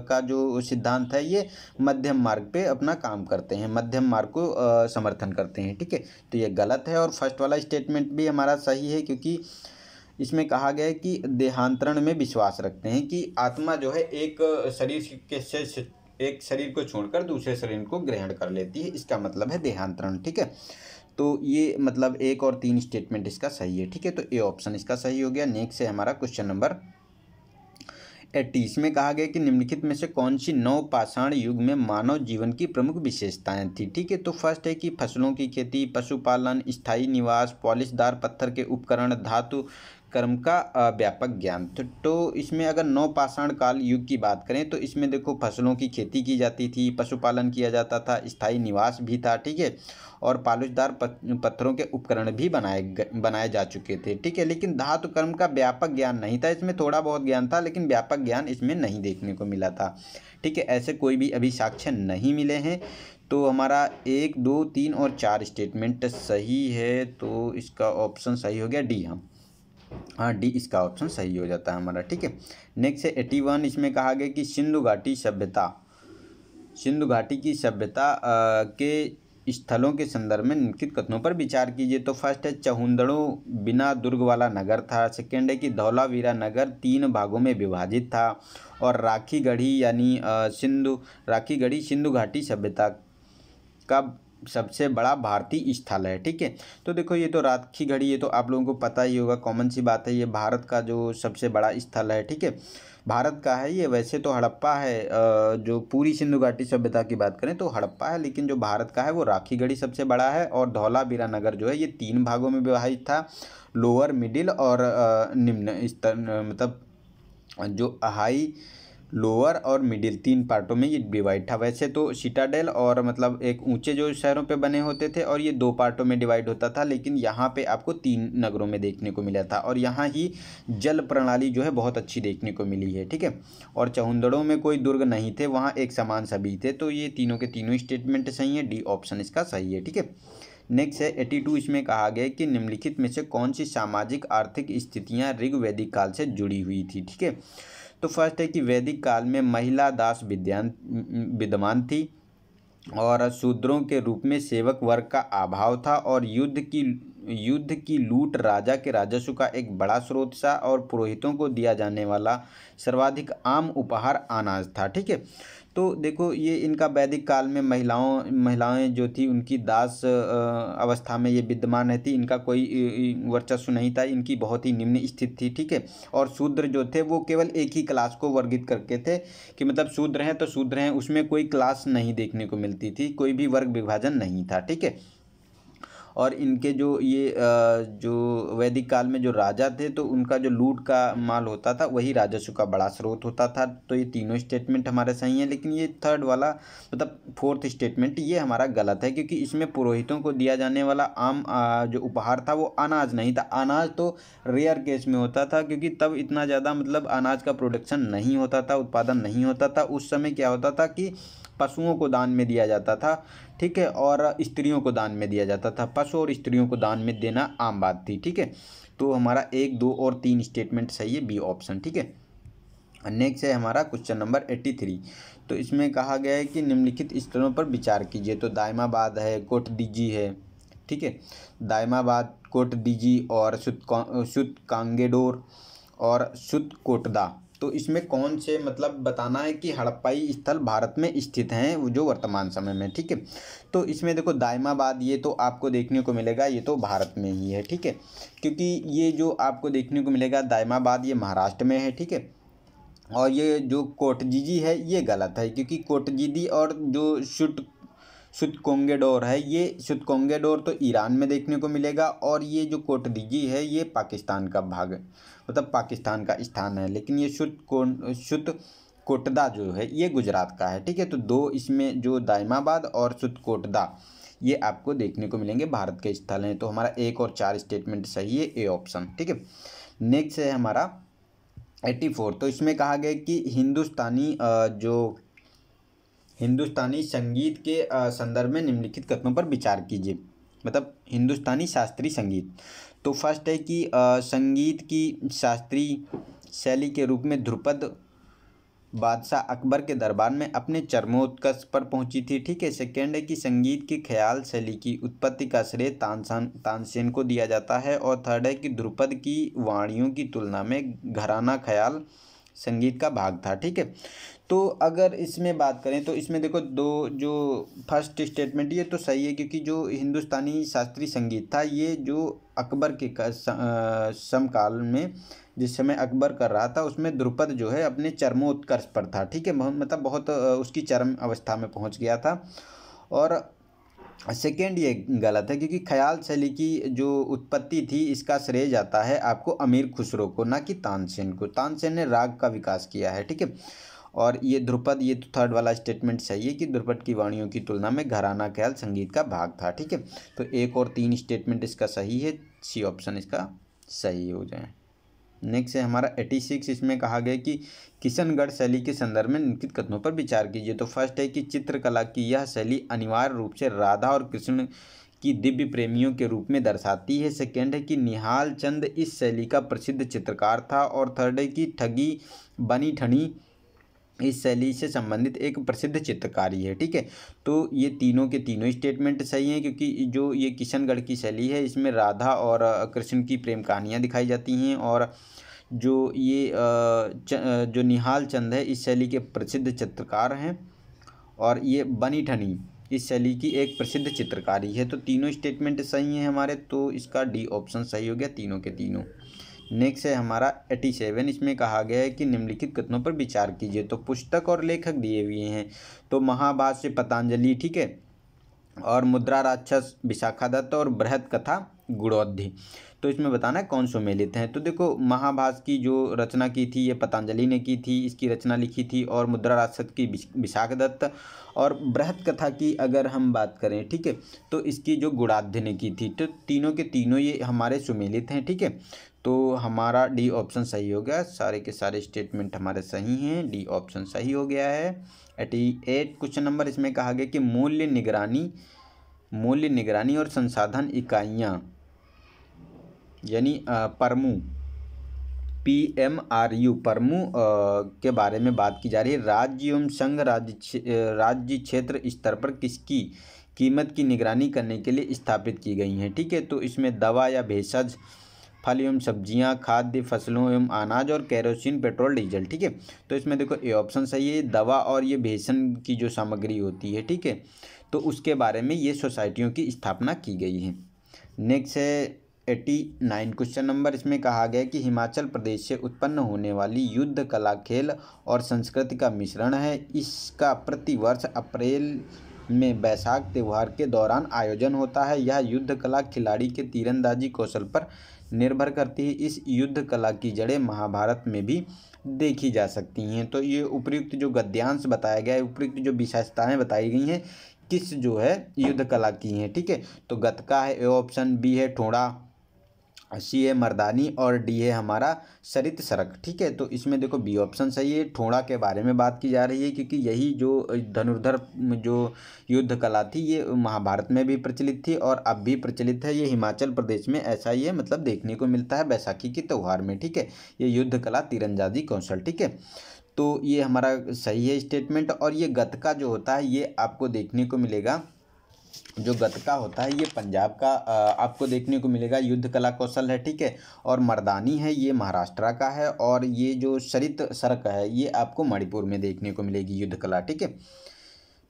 का जो सिद्धांत है ये मध्यम मार्ग पे अपना काम करते हैं, मध्यम मार्ग को समर्थन करते हैं। ठीक है, तो ये गलत है, और फर्स्ट वाला स्टेटमेंट भी हमारा सही है, क्योंकि इसमें कहा गया है कि देहांतरण में विश्वास रखते हैं कि आत्मा जो है एक शरीर को छोड़कर दूसरे शरीर को ग्रहण कर लेती है, इसका मतलब है देहांतरण। ठीक है, तो ये मतलब 1 और 3 स्टेटमेंट इसका सही है। ठीक है, तो ए ऑप्शन इसका सही हो गया। नेक्स्ट है हमारा क्वेश्चन नंबर 80, इसमें कहा गया कि निम्नलिखित में से कौन सी नवपाषाण युग में मानव जीवन की प्रमुख विशेषताएं थी। ठीक है, तो फर्स्ट है कि फसलों की खेती, पशुपालन, स्थायी निवास, पॉलिशदार पत्थर के उपकरण, धातु कर्म का व्यापक ज्ञान। तो इसमें अगर नवपाषाण काल युग की बात करें तो इसमें देखो फसलों की खेती की जाती थी, पशुपालन किया जाता था, स्थायी निवास भी था। ठीक है, और पालिशदार पत्थरों के उपकरण भी बनाए जा चुके थे। ठीक है, लेकिन धातु कर्म का व्यापक ज्ञान नहीं था, इसमें थोड़ा बहुत ज्ञान था लेकिन व्यापक ज्ञान इसमें नहीं देखने को मिला था। ठीक है, ऐसे कोई भी अभी साक्ष्य नहीं मिले हैं। तो हमारा 1, 2, 3 और 4 स्टेटमेंट सही है, तो इसका ऑप्शन सही हो गया डी। हाँ डी इसका ऑप्शन सही हो जाता है हमारा। ठीक है, नेक्स्ट है 81, इसमें कहा गया कि सिंधु घाटी की सभ्यता के स्थलों के संदर्भ में निम्नलिखित कथनों पर विचार कीजिए। तो फर्स्ट है चहुंदड़ों बिना दुर्ग वाला नगर था। सेकेंड है कि धौलावीरा नगर 3 भागों में विभाजित था। और राखीगढ़ी यानी राखीगढ़ी सिंधु घाटी सभ्यता का सबसे बड़ा भारतीय स्थल है। ठीक है, तो देखो ये तो राखीगढ़ी, ये तो आप लोगों को पता ही होगा, कॉमन सी बात है, ये भारत का जो सबसे बड़ा स्थल है। ठीक है, भारत का है ये। वैसे तो हड़प्पा है, जो पूरी सिंधु घाटी सभ्यता की बात करें तो हड़प्पा है, लेकिन जो भारत का है वो राखीगढ़ी सबसे बड़ा है। और धौलावीरा नगर जो है ये 3 भागों में विभाजित था, लोअर, मिडिल और निम्न स्तर, मतलब जो हाई, लोअर और मिडिल 3 पार्टों में ये डिवाइड था। वैसे तो सिटाडेल और मतलब एक ऊंचे जो शहरों पे बने होते थे और ये 2 पार्टों में डिवाइड होता था, लेकिन यहाँ पे आपको 3 नगरों में देखने को मिला था। और यहाँ ही जल प्रणाली जो है बहुत अच्छी देखने को मिली है। ठीक है, और चहुंदड़ों में कोई दुर्ग नहीं थे, वहाँ एक समान सभी थे। तो ये तीनों के तीनों स्टेटमेंट सही है, डी ऑप्शन इसका सही है। ठीक है, नेक्स्ट है 82, इसमें कहा गया कि निम्नलिखित में से कौन सी सामाजिक आर्थिक स्थितियाँ ऋग्वैदिक काल से जुड़ी हुई थी। ठीक है, तो फर्स्ट है कि वैदिक काल में महिला दास विद्यमान थी और शूद्रों के रूप में सेवक वर्ग का अभाव था। और युद्ध की लूट राजा के राजस्व का एक बड़ा स्रोत था। और पुरोहितों को दिया जाने वाला सर्वाधिक आम उपहार अनाज था। ठीक है, तो देखो ये इनका वैदिक काल में महिलाएं जो थी उनकी दास अवस्था में ये विद्यमान रहती, इनका कोई वर्चस्व नहीं था, इनकी बहुत ही निम्न स्थिति थी। ठीक है, और शूद्र जो थे वो केवल एक ही क्लास को वर्गित करके थे कि मतलब शूद्र हैं तो शूद्र हैं, उसमें कोई क्लास नहीं देखने को मिलती थी, कोई भी वर्ग विभाजन नहीं था। ठीक है, और इनके जो वैदिक काल में जो राजा थे तो उनका जो लूट का माल होता था वही राजस्व का बड़ा स्रोत होता था। तो ये तीनों स्टेटमेंट हमारे सही हैं, लेकिन ये थर्ड वाला मतलब फोर्थ स्टेटमेंट ये हमारा गलत है, क्योंकि इसमें पुरोहितों को दिया जाने वाला आम जो उपहार था वो अनाज नहीं था। अनाज तो रेयर केस में होता था, क्योंकि तब इतना ज़्यादा मतलब अनाज का प्रोडक्शन नहीं होता था, उत्पादन नहीं होता था। उस समय क्या होता था कि पशुओं को दान में दिया जाता था। ठीक है, और स्त्रियों को दान में दिया जाता था, पशु और स्त्रियों को दान में देना आम बात थी। ठीक है, तो हमारा 1, 2 और 3 स्टेटमेंट सही है, बी ऑप्शन। ठीक है, नेक्स्ट है हमारा क्वेश्चन नंबर 83। तो इसमें कहा गया है कि निम्नलिखित स्थलों पर विचार कीजिए। तो दायमाबाद है, कोटदीजी है। ठीक है, दायमाबाद, कोटदीजी और सुतकांगेडोर और सुतकोटदा। तो इसमें कौन से मतलब बताना है कि हड़प्पाई स्थल भारत में स्थित हैं वो जो वर्तमान समय में। ठीक है, तो इसमें देखो दायमाबाद ये तो आपको देखने को मिलेगा, ये तो भारत में ही है। ठीक है, क्योंकि ये जो आपको देखने को मिलेगा दायमाबाद ये महाराष्ट्र में है। ठीक है, और ये जो कोटजीजी है ये गलत है, क्योंकि कोटजीदी और जो सुतकोंगेडोर है, ये सुतकोंगेडोर तो ईरान में देखने को मिलेगा, और ये जो कोटदीजी है ये पाकिस्तान का भाग मतलब पाकिस्तान का स्थान है। लेकिन ये सुतकोटदा जो है ये गुजरात का है। ठीक है, तो 2 इसमें जो दायमाबाद और सुतकोटदा ये आपको देखने को मिलेंगे भारत के स्थल हैं। तो हमारा 1 और 4 स्टेटमेंट सही है, ए ऑप्शन। ठीक है, नेक्स्ट है हमारा 84। तो इसमें कहा गया कि हिंदुस्तानी संगीत के संदर्भ में निम्नलिखित कथनों पर विचार कीजिए। मतलब हिंदुस्तानी शास्त्रीय संगीत। तो फर्स्ट है कि संगीत की शास्त्रीय शैली के रूप में ध्रुपद बादशाह अकबर के दरबार में अपने चरमोत्कर्ष पर पहुंची थी। ठीक है, सेकेंड है कि संगीत की ख्याल शैली की उत्पत्ति का श्रेय तानसेन को दिया जाता है। और थर्ड है कि ध्रुपद की वाणियों की तुलना में घराना ख्याल संगीत का भाग था। ठीक है, तो अगर इसमें बात करें तो इसमें देखो 2 जो फर्स्ट स्टेटमेंट ये तो सही है, क्योंकि जो हिंदुस्तानी शास्त्रीय संगीत था ये जो अकबर के समकाल में जिस समय अकबर कर रहा था उसमें ध्रुपद जो है अपने चरमोत्कर्ष पर था। ठीक है, मतलब बहुत उसकी चरम अवस्था में पहुंच गया था। और सेकेंड ये गलत है, क्योंकि ख्याल शैली की जो उत्पत्ति थी इसका श्रेय जाता है आपको अमीर खुसरो को, ना कि तानसेन को। तानसेन ने राग का विकास किया है। ठीक है, और ये ध्रुपद ये तो थर्ड वाला स्टेटमेंट सही है कि ध्रुपद की वाणियों की तुलना में घराना ख्याल संगीत का भाग था। ठीक है, तो 1 और 3 स्टेटमेंट इसका सही है, सी ऑप्शन इसका सही हो जाए। नेक्स्ट है हमारा 86। इसमें कहा गया कि किशनगढ़ शैली के संदर्भ में निम्नलिखित कथनों पर विचार कीजिए। तो फर्स्ट है कि चित्रकला की यह शैली अनिवार्य रूप से राधा और कृष्ण की दिव्य प्रेमियों के रूप में दर्शाती है। सेकेंड है कि निहाल चंद इस शैली का प्रसिद्ध चित्रकार था। और थर्ड है कि ठगी बनी ठनी इस शैली से संबंधित एक प्रसिद्ध चित्रकारी है। ठीक है, तो ये तीनों के तीनों स्टेटमेंट सही हैं, क्योंकि जो ये किशनगढ़ की शैली है इसमें राधा और कृष्ण की प्रेम कहानियाँ दिखाई जाती हैं। और जो ये जो निहाल चंद है इस शैली के प्रसिद्ध चित्रकार हैं, और ये बनी ठनी इस शैली की एक प्रसिद्ध चित्रकारी है। तो तीनों स्टेटमेंट सही हैं हमारे, तो इसका डी ऑप्शन सही हो गया तीनों के तीनों। नेक्स्ट है हमारा 87। इसमें कहा गया है कि निम्नलिखित कथनों पर विचार कीजिए। तो पुस्तक और लेखक दिए हुए हैं, तो महाभाष्य पतंजलि, ठीक है, और मुद्रा राक्षस विशाखा दत्त, और बृहद कथा गुणोद्धि। तो इसमें बताना है कौन सुमेलित हैं। तो देखो, महाभाष्य की जो रचना की थी ये पतंजलि ने की थी, इसकी रचना लिखी थी, और मुद्रा राक्षस की विशाखा दत्त, और बृहद कथा की अगर हम बात करें, ठीक है, तो इसकी जो गुणाध्य ने की थी। तो तीनों के तीनों ये हमारे सुमेलित हैं। ठीक है, तो हमारा डी ऑप्शन सही हो गया, सारे के सारे स्टेटमेंट हमारे सही हैं, डी ऑप्शन सही हो गया है। 88 क्वेश्चन नंबर, इसमें कहा गया कि मूल्य निगरानी और संसाधन इकाइयाँ यानी परमू, PMRU परमू के बारे में बात की जा रही है। राज्य एवं संघ राज्य क्षेत्र स्तर पर किसकी कीमत की निगरानी करने के लिए स्थापित की गई हैं। ठीक है, तो इसमें दवा या भेषज, फल एवं सब्जियां, खाद्य फसलों एवं अनाज, और केरोसिन, पेट्रोल, डीजल। ठीक है, तो इसमें देखो ए ऑप्शन सही है, दवा और ये भेषण की जो सामग्री होती है, ठीक है, तो उसके बारे में ये सोसाइटियों की स्थापना की गई है। नेक्स्ट है 89 क्वेश्चन नंबर, इसमें कहा गया कि हिमाचल प्रदेश से उत्पन्न होने वाली युद्ध कला खेल और संस्कृति का मिश्रण है। इसका प्रतिवर्ष अप्रैल में बैसाख त्यौहार के दौरान आयोजन होता है। यह युद्ध कला खिलाड़ी के तीरंदाजी कौशल पर निर्भर करती है। इस युद्ध कला की जड़ें महाभारत में भी देखी जा सकती हैं। तो ये उपयुक्त जो गद्यांश बताया गया है, उपयुक्त जो विशेषताएं बताई गई हैं किस जो है युद्ध कला की हैं। ठीक है, तो गतका है ए ऑप्शन, बी है ठोड़ा, सी है मर्दानी, और डी है हमारा सरित सरक। ठीक है, तो इसमें देखो बी ऑप्शन सही है, ठोड़ा के बारे में बात की जा रही है, क्योंकि यही जो धनुर्धर जो युद्ध कला थी ये महाभारत में भी प्रचलित थी और अब भी प्रचलित है। ये हिमाचल प्रदेश में ऐसा ही है, मतलब देखने को मिलता है बैसाखी के त्यौहार में। ठीक है, ये युद्ध कला तीरंदाजी कौशल। ठीक है, तो ये हमारा सही है स्टेटमेंट। और ये गतका जो होता है ये आपको देखने को मिलेगा, जो गतका होता है ये पंजाब का आपको देखने को मिलेगा, युद्ध कला कौशल है। ठीक है, और मर्दानी है ये महाराष्ट्र का है, और ये जो सरित सरक है ये आपको मणिपुर में देखने को मिलेगी युद्ध कला। ठीक है,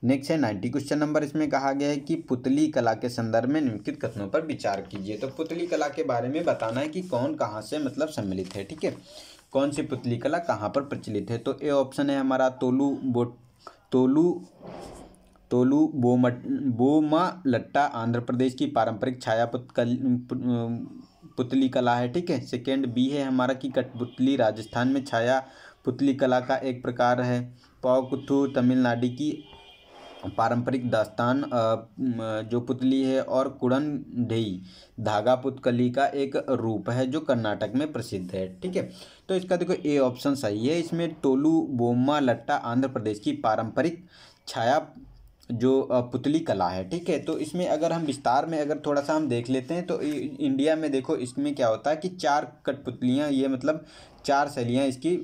नेक्स्ट है 90 क्वेश्चन नंबर, इसमें कहा गया है कि पुतली कला के संदर्भ में निम्नलिखित कथनों पर विचार कीजिए। तो पुतली कला के बारे में बताना है कि कौन कहाँ से मतलब सम्मिलित है। ठीक है, कौन सी पुतली कला कहाँ पर प्रचलित है। तो ए ऑप्शन है हमारा तोलू बोमा लट्टा आंध्र प्रदेश की पारंपरिक छाया पुतली कला है। ठीक है, सेकेंड बी है हमारा कि कठपुतली राजस्थान में छाया पुतली कला का एक प्रकार है। पावकुथु तमिलनाडु की पारंपरिक दास्तान जो पुतली है, और कुड़नढेई धागा पुतकली का एक रूप है जो कर्नाटक में प्रसिद्ध है। ठीक है, तो इसका देखो ए ऑप्शन सही है, इसमें टोलू बोम्मा लट्टा आंध्र प्रदेश की पारंपरिक छाया जो पुतली कला है। ठीक है, तो इसमें अगर हम विस्तार में अगर थोड़ा सा हम देख लेते हैं तो इंडिया में देखो इसमें क्या होता है कि 4 कठपुतलियाँ, ये मतलब 4 शैलियाँ इसकी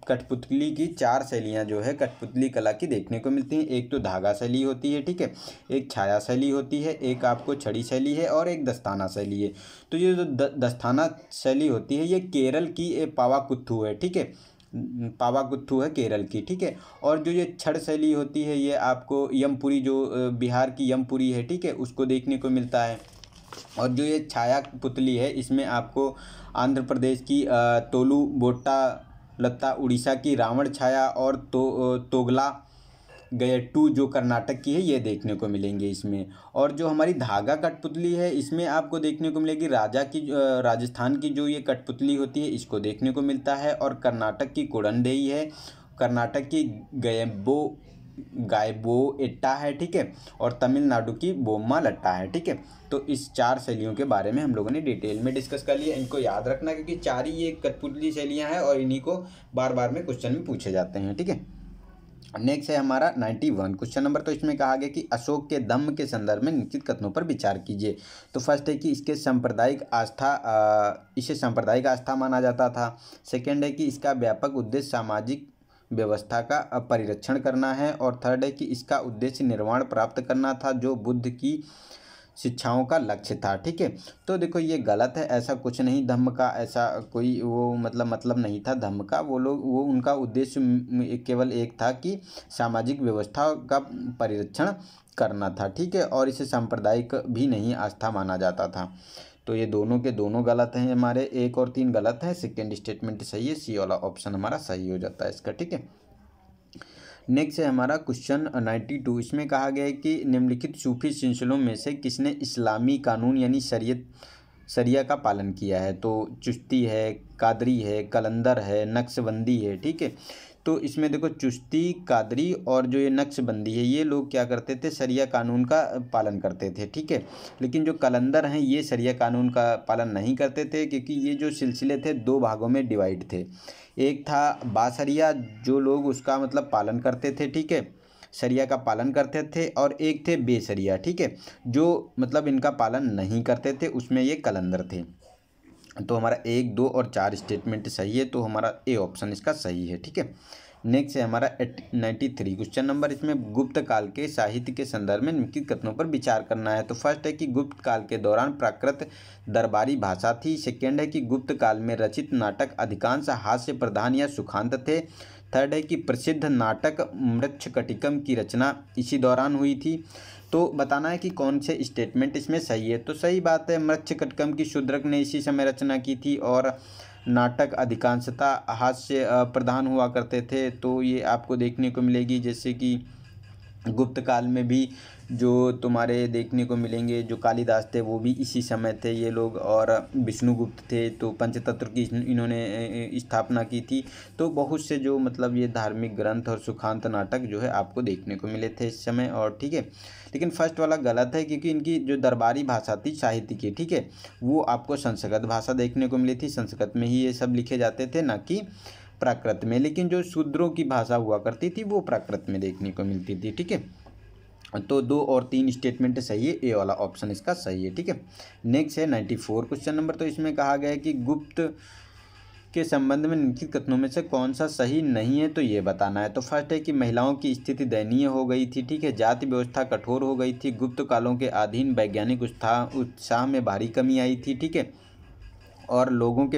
कठपुतली की 4 शैलियाँ जो है कठपुतली कला की देखने को मिलती हैं। एक तो धागा शैली होती है, ठीक है, एक छाया शैली होती है, एक आपको छड़ी शैली है, और एक दस्ताना शैली है। तो ये जो दस्ताना शैली होती है ये केरल की पावाकुथु है। ठीक है, पावाकुथु है केरल की। ठीक है, और जो ये छड़ शैली होती है ये आपको यमपुरी जो बिहार की यमपुरी है, ठीक है, उसको देखने को मिलता है। और जो ये छाया पुतली है इसमें आपको आंध्र प्रदेश की तोलू बोट्टा लत्ता, उड़ीसा की रावण छाया, और तोगला गयट्टू जो कर्नाटक की है ये देखने को मिलेंगे इसमें। और जो हमारी धागा कठपुतली है इसमें आपको देखने को मिलेगी राजस्थान की जो ये कठपुतली होती है इसको देखने को मिलता है। और कर्नाटक की कुड़नदेई है, कर्नाटक की गायबो एट्टा है। ठीक है, और तमिलनाडु की बोम्मा लट्टा है। ठीक है, तो इस 4 शैलियों के बारे में हम लोगों ने डिटेल में डिस्कस कर लिया। इनको याद रखना क्योंकि 4 ही ये कठपुतली शैलियाँ हैं और इन्हीं को बार बार में क्वेश्चन में पूछे जाते हैं। ठीक है, नेक्स्ट है हमारा 91 क्वेश्चन नंबर। तो इसमें कहा गया कि अशोक के दम्भ के संदर्भ में निश्चित कथनों पर विचार कीजिए। तो फर्स्ट है कि इसे सांप्रदायिक आस्था माना जाता था। सेकंड है कि इसका व्यापक उद्देश्य व्यवस्था का परिरक्षण करना है। और थर्ड है कि इसका उद्देश्य निर्वाण प्राप्त करना था, जो बुद्ध की शिक्षाओं का लक्ष्य था। ठीक है, तो देखो ये गलत है, ऐसा कुछ नहीं, धम्म का ऐसा कोई वो मतलब नहीं था धम्म का। वो उनका उद्देश्य केवल एक था कि सामाजिक व्यवस्था का परिरक्षण करना था। ठीक है, और इसे सांप्रदायिक भी नहीं आस्था माना जाता था। तो ये दोनों के दोनों गलत हैं हमारे, 1 और 3 गलत हैं, सेकेंड स्टेटमेंट सही है, सी वाला ऑप्शन हमारा सही हो जाता है इसका। ठीक है, नेक्स्ट है हमारा क्वेश्चन 92। इसमें कहा गया है कि निम्नलिखित सूफी सिलसिलों में से किसने इस्लामी कानून यानी शरिया का पालन किया है। तो चिश्ती है, कादरी है, कलंदर है, नक्शबंदी है। ठीक है, तो इसमें देखो चिश्ती, कादरी और जो ये नक्शबंदी है, ये लोग क्या करते थे, शरिया कानून का पालन करते थे। ठीक है, लेकिन जो कलंदर हैं ये शरिया कानून का पालन नहीं करते थे, क्योंकि ये जो सिलसिले थे 2 भागों में डिवाइड थे। एक था बाशरिया, जो लोग उसका मतलब पालन करते थे। ठीक है, शरिया का पालन करते थे, और एक थे बेशरिया। ठीक है, जो मतलब इनका पालन नहीं करते थे, उसमें ये कलंदर थे। तो हमारा 1, 2 और 4 स्टेटमेंट सही है, तो हमारा ए ऑप्शन इसका सही है। ठीक है, नेक्स्ट है हमारा 93 क्वेश्चन नंबर। इसमें गुप्त काल के साहित्य के संदर्भ में निम्नलिखित कथनों पर विचार करना है। तो फर्स्ट है कि गुप्त काल के दौरान प्राकृत दरबारी भाषा थी। सेकेंड है कि गुप्त काल में रचित नाटक अधिकांश हास्य प्रधान या सुखांत थे। थर्ड है कि प्रसिद्ध नाटक मृच्छकटिकम की रचना इसी दौरान हुई थी। तो बताना है कि कौन से स्टेटमेंट इसमें सही है। तो सही बात है, मृच्छकटिकम की शूद्रक ने इसी समय रचना की थी, और नाटक अधिकांशतः हास्य प्रधान हुआ करते थे। तो ये आपको देखने को मिलेगी, जैसे कि गुप्त काल में भी जो तुम्हारे देखने को मिलेंगे, जो कालिदास थे वो भी इसी समय थे ये लोग, और विष्णुगुप्त थे, तो पंचतंत्र की इन्होंने स्थापना की थी। तो बहुत से जो मतलब ये धार्मिक ग्रंथ और सुखांत नाटक जो है आपको देखने को मिले थे इस समय। और ठीक है, लेकिन फर्स्ट वाला गलत है, क्योंकि इनकी जो दरबारी भाषा थी साहित्य की, ठीक है, वो आपको संस्कृत भाषा देखने को मिली थी। संस्कृत में ही ये सब लिखे जाते थे, ना कि प्राकृत में। लेकिन जो शूद्रों की भाषा हुआ करती थी वो प्राकृत में देखने को मिलती थी। ठीक है, तो 2 और 3 स्टेटमेंट सही है, ए वाला ऑप्शन इसका सही है। ठीक है, नेक्स्ट है 94 क्वेश्चन नंबर। तो इसमें कहा गया है कि गुप्त के संबंध में निम्नलिखित कथनों में से कौन सा सही नहीं है, तो ये बताना है। तो फर्स्ट है कि महिलाओं की स्थिति दयनीय हो गई थी। ठीक है, जाति व्यवस्था कठोर हो गई थी, गुप्त कालों के अधीन वैज्ञानिक उत्साह में भारी कमी आई थी। ठीक है, और लोगों के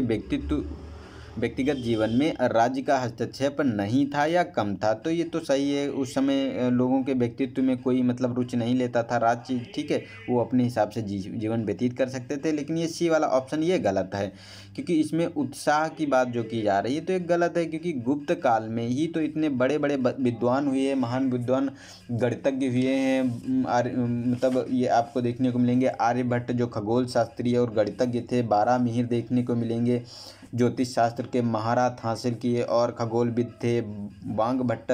व्यक्तिगत जीवन में राज्य का हस्तक्षेप नहीं था या कम था। तो ये तो सही है, उस समय लोगों के व्यक्तित्व में कोई मतलब रुचि नहीं लेता था राज्य। ठीक है, वो अपने हिसाब से जीवन व्यतीत कर सकते थे। लेकिन ये सी वाला ऑप्शन ये गलत है, क्योंकि इसमें उत्साह की बात जो की जा रही है तो ये गलत है, क्योंकि गुप्त काल में ही तो इतने बड़े बड़े विद्वान हुए, महान विद्वान गणितज्ञ हुए हैं। मतलब ये आपको देखने को मिलेंगे आर्यभट्ट जो खगोल शास्त्री और गणितज्ञ थे, बारहमिहिर देखने को मिलेंगे, ज्योतिष शास्त्र के महारत हासिल किए और खगोलविद थे, वांगभट्ट,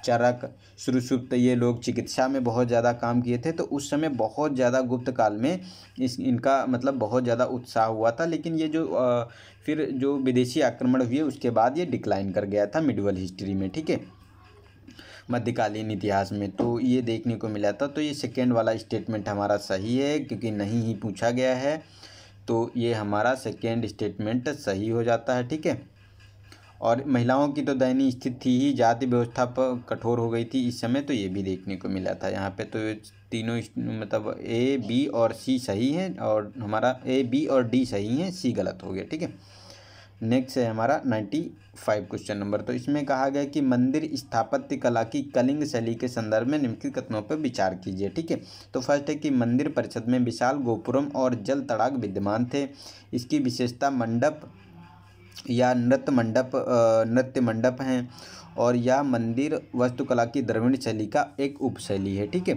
चरक, सुश्रुत, ये लोग चिकित्सा में बहुत ज़्यादा काम किए थे। तो उस समय बहुत ज़्यादा गुप्त काल में इनका मतलब बहुत ज़्यादा उत्साह हुआ था। लेकिन ये जो फिर जो विदेशी आक्रमण हुए उसके बाद ये डिक्लाइन कर गया था मिडिवल हिस्ट्री में। ठीक है, मध्यकालीन इतिहास में तो ये देखने को मिला था। तो ये सेकेंड वाला स्टेटमेंट हमारा सही है, क्योंकि नहीं ही पूछा गया है, तो ये हमारा सेकेंड स्टेटमेंट सही हो जाता है। ठीक है, और महिलाओं की तो दयनीय स्थिति थी ही, जाति व्यवस्था पर कठोर हो गई थी इस समय, तो ये भी देखने को मिला था यहाँ पे। तो तीनों मतलब ए, बी और सी सही हैं, और हमारा ए, बी और डी सही हैं, सी गलत हो गया। ठीक है, नेक्स्ट है हमारा 95 क्वेश्चन नंबर। तो इसमें कहा गया कि मंदिर स्थापत्य कला की कलिंग शैली के संदर्भ में निम्नलिखित कथनों पर विचार कीजिए। ठीक है, तो फर्स्ट है कि मंदिर परिषद में विशाल गोपुरम और जल तड़ाग विद्यमान थे। इसकी विशेषता मंडप या नृत्य मंडप हैं, और यह मंदिर वास्तुकला की द्रविड़ शैली का एक उपशैली है। ठीक है,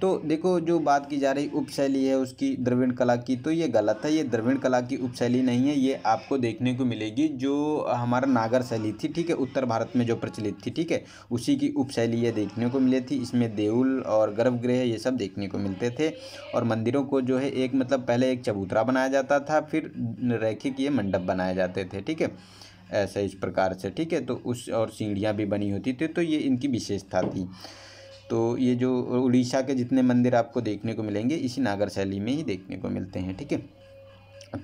तो देखो जो बात की जा रही उपशैली है उसकी द्रविड़ कला की, तो ये गलत है, ये द्रविड़ कला की उपशैली नहीं है। ये आपको देखने को मिलेगी जो हमारा नागर शैली थी, ठीक है, उत्तर भारत में जो प्रचलित थी, ठीक है, उसी की उपशैली ये देखने को मिली थी। इसमें देउल और गर्भगृह ये सब देखने को मिलते थे, और मंदिरों को जो है एक मतलब पहले एक चबूतरा बनाया जाता था, फिर रैखिक ये मंडप बनाए जाते थे। ठीक है, ऐसे इस प्रकार से। ठीक है, तो उस और सीढ़ियाँ भी बनी होती थी, तो ये इनकी विशेषता थी। तो ये जो उड़ीसा के जितने मंदिर आपको देखने को मिलेंगे इसी नागर शैली में ही देखने को मिलते हैं। ठीक है,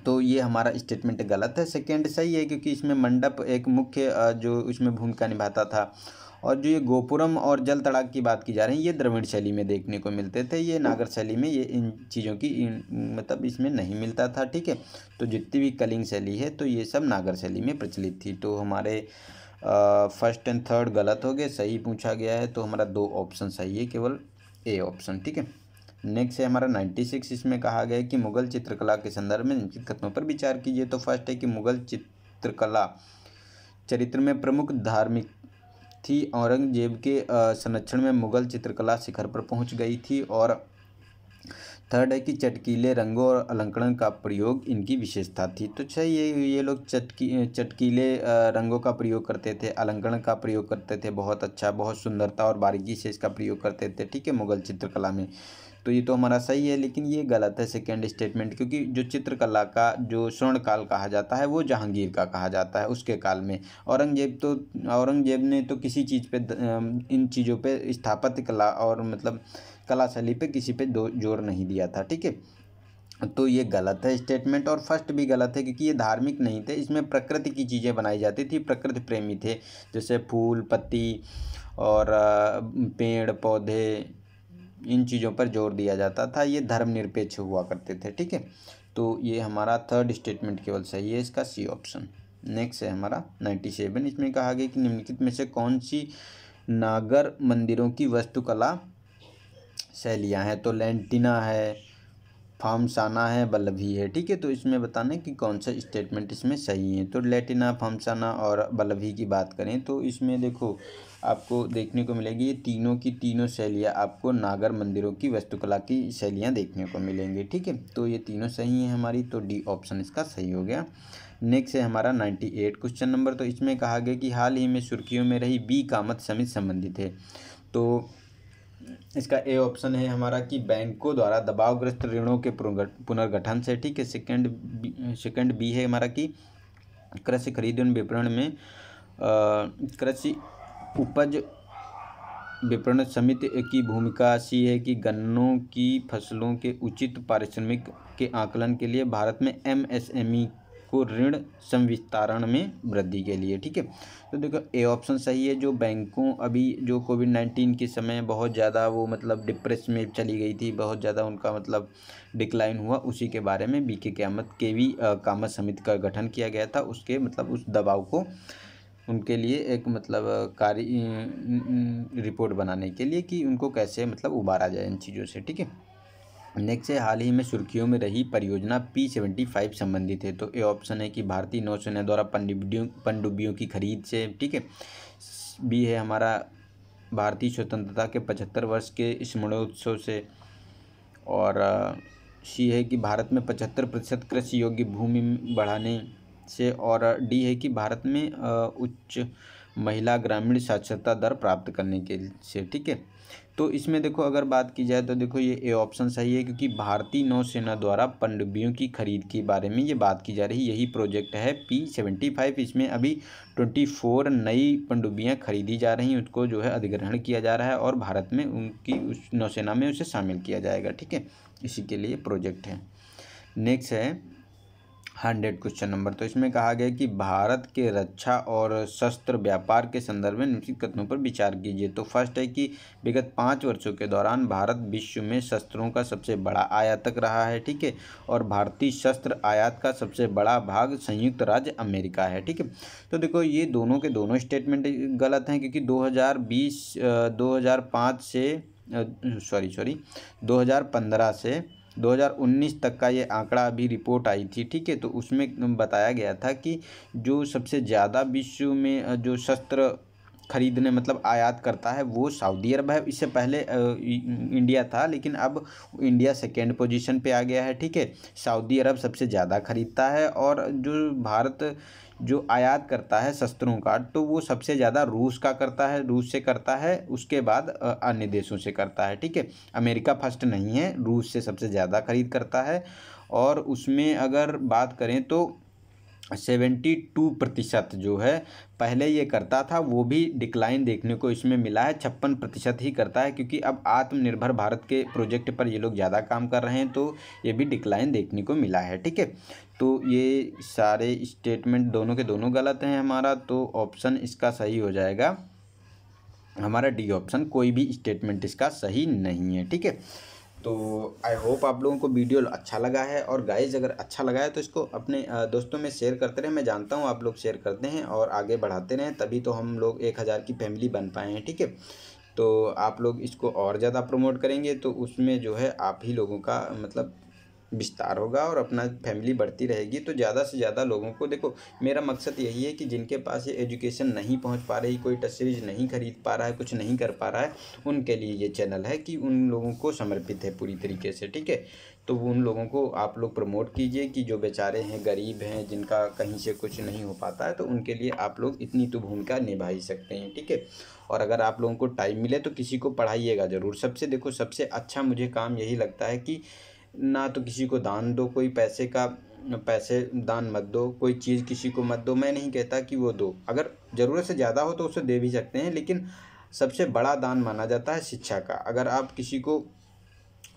तो ये हमारा स्टेटमेंट गलत है। सेकंड सही है क्योंकि इसमें मंडप एक मुख्य जो इसमें भूमिका निभाता था। और जो ये गोपुरम और जल तड़ाक की बात की जा रही है, ये द्रविड़ शैली में देखने को मिलते थे। ये नागर शैली में ये इन चीज़ों की मतलब इसमें नहीं मिलता था। ठीक है, तो जितनी भी कलिंग शैली है तो ये सब नागर शैली में प्रचलित थी। तो हमारे फर्स्ट एंड थर्ड गलत हो गए, सही पूछा गया है। तो हमारा 2 ऑप्शन सही है, केवल ए ऑप्शन। ठीक है, नेक्स्ट है हमारा 96। इसमें कहा गया है कि मुगल चित्रकला के संदर्भ में निम्नलिखित कथनों पर विचार कीजिए। तो फर्स्ट है कि मुगल चित्रकला चरित्र में प्रमुख धार्मिक थी। औरंगजेब के संरक्षण में मुगल चित्रकला शिखर पर पहुंच गई थी। और थर्ड है कि चटकीले रंगों और अलंकरण का प्रयोग इनकी विशेषता थी। तो सही है, ये लोग चटकीले रंगों का प्रयोग करते थे, अलंकरण का प्रयोग करते थे, बहुत अच्छा, बहुत सुंदरता और बारीकी से इसका प्रयोग करते थे। ठीक है, मुगल चित्रकला में। तो ये तो हमारा सही है, लेकिन ये गलत है सेकेंड स्टेटमेंट, क्योंकि जो चित्रकला का जो स्वर्ण काल कहा जाता है वो जहांगीर का कहा जाता है, उसके काल में। औरंगजेब ने तो किसी चीज़ पे इन चीज़ों पे स्थापत्य कला और मतलब कला शैली पे किसी पे जोर नहीं दिया था। ठीक है, तो ये गलत है स्टेटमेंट। और फर्स्ट भी गलत है क्योंकि ये धार्मिक नहीं थे, इसमें प्रकृति की चीज़ें बनाई जाती थी, प्रकृति प्रेमी थे, जैसे फूल पत्ती और पेड़ पौधे, इन चीज़ों पर जोर दिया जाता था। ये धर्मनिरपेक्ष हुआ करते थे। ठीक है, तो ये हमारा थर्ड स्टेटमेंट केवल सही है, इसका सी ऑप्शन। नेक्स्ट है हमारा 97। इसमें कहा गया कि निम्नलिखित में से कौन सी नागर मंदिरों की वास्तुकला शैलियाँ हैं। तो लैंटिना है, फामसाना है, वल्लभी है। ठीक है, तो इसमें बताना कि कौन सा स्टेटमेंट इसमें सही है। तो लैंटिना, फामसाना और वल्लभी की बात करें तो इसमें देखो आपको देखने को मिलेगी ये तीनों की तीनों शैलियाँ आपको नागर मंदिरों की वास्तुकला की शैलियाँ देखने को मिलेंगी। ठीक है, तो ये तीनों सही हैं हमारी, तो डी ऑप्शन इसका सही हो गया। नेक्स्ट है हमारा 98 क्वेश्चन नंबर। तो इसमें कहा गया कि हाल ही में सुर्खियों में रही बी कामत समिति संबंधित है। तो इसका ए ऑप्शन है हमारा कि बैंकों द्वारा दबावग्रस्त ऋणों के पुनर्गठन से। ठीक है, सेकंड बी है हमारा कि कृषि खरीद एवं विपणन में कृषि उपज विपणन समिति की भूमिका। सी है कि गन्नों की फसलों के उचित पारिश्रमिक के आकलन के लिए भारत में एमएसएमई को ऋण संवितरण में वृद्धि के लिए। ठीक है, तो देखो ए ऑप्शन सही है। जो बैंकों अभी जो कोविड-19 के समय बहुत ज़्यादा वो मतलब डिप्रेस में चली गई थी, बहुत ज़्यादा उनका मतलब डिक्लाइन हुआ, उसी के बारे में बी के कामत समिति का गठन किया गया था। उसके मतलब उस दबाव को उनके लिए एक मतलब रिपोर्ट बनाने के लिए कि उनको कैसे मतलब उबारा जाए इन चीज़ों से। ठीक है, नेक्स्ट है हाल ही में सुर्खियों में रही परियोजना P-75 संबंधित है। तो ए ऑप्शन है कि भारतीय नौसेना द्वारा पनडुब्बियों की खरीद से। ठीक है, बी है हमारा भारतीय स्वतंत्रता के 75 वर्ष के स्मरणोत्सव से। और सी है कि भारत में 75% कृषि योग्य भूमि बढ़ाने से। और डी है कि भारत में उच्च महिला ग्रामीण साक्षरता दर प्राप्त करने के से। ठीक है, तो इसमें देखो अगर बात की जाए तो देखो ये ए ऑप्शन सही है, क्योंकि भारतीय नौसेना द्वारा पनडुब्बियों की खरीद के बारे में ये बात की जा रही, यही प्रोजेक्ट है P-75। इसमें अभी 24 नई पनडुब्बियाँ खरीदी जा रही, उसको जो है अधिग्रहण किया जा रहा है और भारत में उनकी उस नौसेना में उसे शामिल किया जाएगा। ठीक है, इसी के लिए प्रोजेक्ट है। नेक्स्ट है 100 क्वेश्चन नंबर। तो इसमें कहा गया कि भारत के रक्षा और शस्त्र व्यापार के संदर्भ में निम्नलिखित कथनों पर विचार कीजिए। तो फर्स्ट है कि विगत 5 वर्षों के दौरान भारत विश्व में शस्त्रों का सबसे बड़ा आयातक रहा है। ठीक है, और भारतीय शस्त्र आयात का सबसे बड़ा भाग संयुक्त राज्य अमेरिका है। ठीक है, तो देखो ये दोनों के दोनों स्टेटमेंट गलत हैं, क्योंकि 2015 से 2019 तक का ये आंकड़ा अभी रिपोर्ट आई थी। ठीक है, तो उसमें बताया गया था कि जो सबसे ज़्यादा विश्व में जो शस्त्र खरीदने मतलब आयात करता है वो सऊदी अरब है। इससे पहले इंडिया था, लेकिन अब इंडिया सेकेंड पोजीशन पे आ गया है। ठीक है, सऊदी अरब सबसे ज़्यादा खरीदता है। और जो भारत जो आयात करता है शस्त्रों का, तो वो सबसे ज़्यादा रूस का करता है, रूस से करता है, उसके बाद अन्य देशों से करता है। ठीक है, अमेरिका फर्स्ट नहीं है, रूस से सबसे ज़्यादा खरीद करता है। और उसमें अगर बात करें तो 72% जो है पहले ये करता था, वो भी डिक्लाइन देखने को इसमें मिला है। 56% ही करता है, क्योंकि अब आत्मनिर्भर भारत के प्रोजेक्ट पर ये लोग ज़्यादा काम कर रहे हैं, तो ये भी डिक्लाइन देखने को मिला है। ठीक है, तो ये सारे स्टेटमेंट दोनों के दोनों गलत हैं हमारा, तो ऑप्शन इसका सही हो जाएगा हमारा डी ऑप्शन, कोई भी स्टेटमेंट इसका सही नहीं है। ठीक है, तो आई होप आप लोगों को वीडियो अच्छा लगा है, और गाइज अगर अच्छा लगा है तो इसको अपने दोस्तों में शेयर करते रहें। मैं जानता हूँ आप लोग शेयर करते हैं और आगे बढ़ाते रहें, तभी तो हम लोग 1000 की फैमिली बन पाए हैं। ठीक है, तो आप लोग इसको और ज़्यादा प्रमोट करेंगे तो उसमें जो है आप ही लोगों का मतलब विस्तार होगा और अपना फैमिली बढ़ती रहेगी। तो ज़्यादा से ज़्यादा लोगों को, देखो मेरा मकसद यही है कि जिनके पास ये एजुकेशन नहीं पहुंच पा रही, कोई टच सीरीज नहीं खरीद पा रहा है, कुछ नहीं कर पा रहा है, उनके लिए ये चैनल है कि उन लोगों को समर्पित है पूरी तरीके से। ठीक है, तो उन लोगों को आप लोग प्रमोट कीजिए कि जो बेचारे हैं, गरीब हैं, जिनका कहीं से कुछ नहीं हो पाता है, तो उनके लिए आप लोग इतनी तो भूमिका निभा ही सकते हैं। ठीक है, और अगर आप लोगों को टाइम मिले तो किसी को पढ़ाइएगा ज़रूर। सबसे देखो, सबसे अच्छा मुझे काम यही लगता है कि ना तो किसी को दान दो, कोई पैसे दान मत दो, कोई चीज़ किसी को मत दो। मैं नहीं कहता कि वो दो, अगर ज़रूरत से ज़्यादा हो तो उसे दे भी सकते हैं, लेकिन सबसे बड़ा दान माना जाता है शिक्षा का। अगर आप किसी को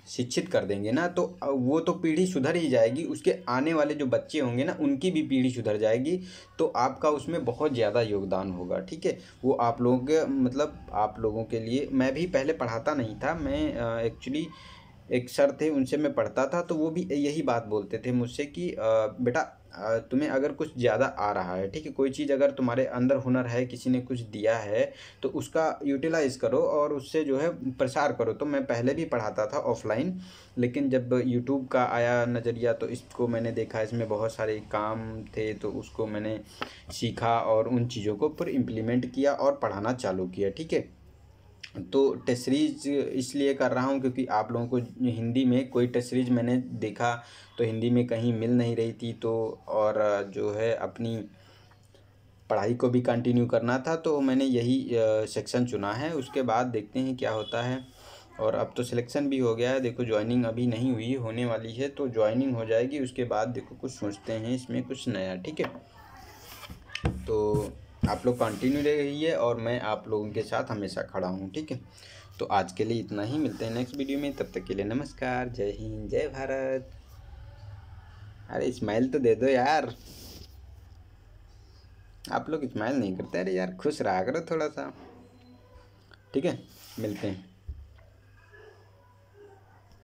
शिक्षित कर देंगे ना, तो वो तो पीढ़ी सुधर ही जाएगी, उसके आने वाले जो बच्चे होंगे ना, उनकी भी पीढ़ी सुधर जाएगी, तो आपका उसमें बहुत ज़्यादा योगदान होगा। ठीक है, वो आप लोगों के मतलब आप लोगों के लिए, मैं भी पहले पढ़ाता नहीं था, मैं एक्चुअली एक सर थे, उनसे मैं पढ़ता था, तो वो भी यही बात बोलते थे मुझसे कि बेटा तुम्हें अगर कुछ ज़्यादा आ रहा है, ठीक है, कोई चीज़ अगर तुम्हारे अंदर हुनर है, किसी ने कुछ दिया है, तो उसका यूटिलाइज़ करो और उससे जो है प्रसार करो। तो मैं पहले भी पढ़ाता था ऑफलाइन, लेकिन जब यूट्यूब का आया नज़रिया तो इसको मैंने देखा, इसमें बहुत सारे काम थे, तो उसको मैंने सीखा और उन चीज़ों को फिर इम्प्लीमेंट किया और पढ़ाना चालू किया। ठीक है, तो टेस्ट सीरीज इसलिए कर रहा हूँ क्योंकि आप लोगों को हिंदी में कोई टेस्ट सीरीज मैंने देखा तो हिंदी में कहीं मिल नहीं रही थी, तो और जो है अपनी पढ़ाई को भी कंटिन्यू करना था, तो मैंने यही सेक्शन चुना है। उसके बाद देखते हैं क्या होता है। और अब तो सिलेक्शन भी हो गया है, देखो ज्वाइनिंग अभी नहीं हुई, होने वाली है, तो ज्वाइनिंग हो जाएगी, उसके बाद देखो कुछ सोचते हैं इसमें कुछ नया। ठीक है, तो आप लोग कंटिन्यू रहिए और मैं आप लोगों के साथ हमेशा खड़ा हूँ। ठीक है, तो आज के लिए इतना ही, मिलते हैं नेक्स्ट वीडियो में, तब तक के लिए नमस्कार, जय हिंद, जय भारत। अरे स्माइल तो दे दो यार, आप लोग स्माइल नहीं करते। अरे यार खुश रहा करो थोड़ा सा। ठीक है, मिलते हैं।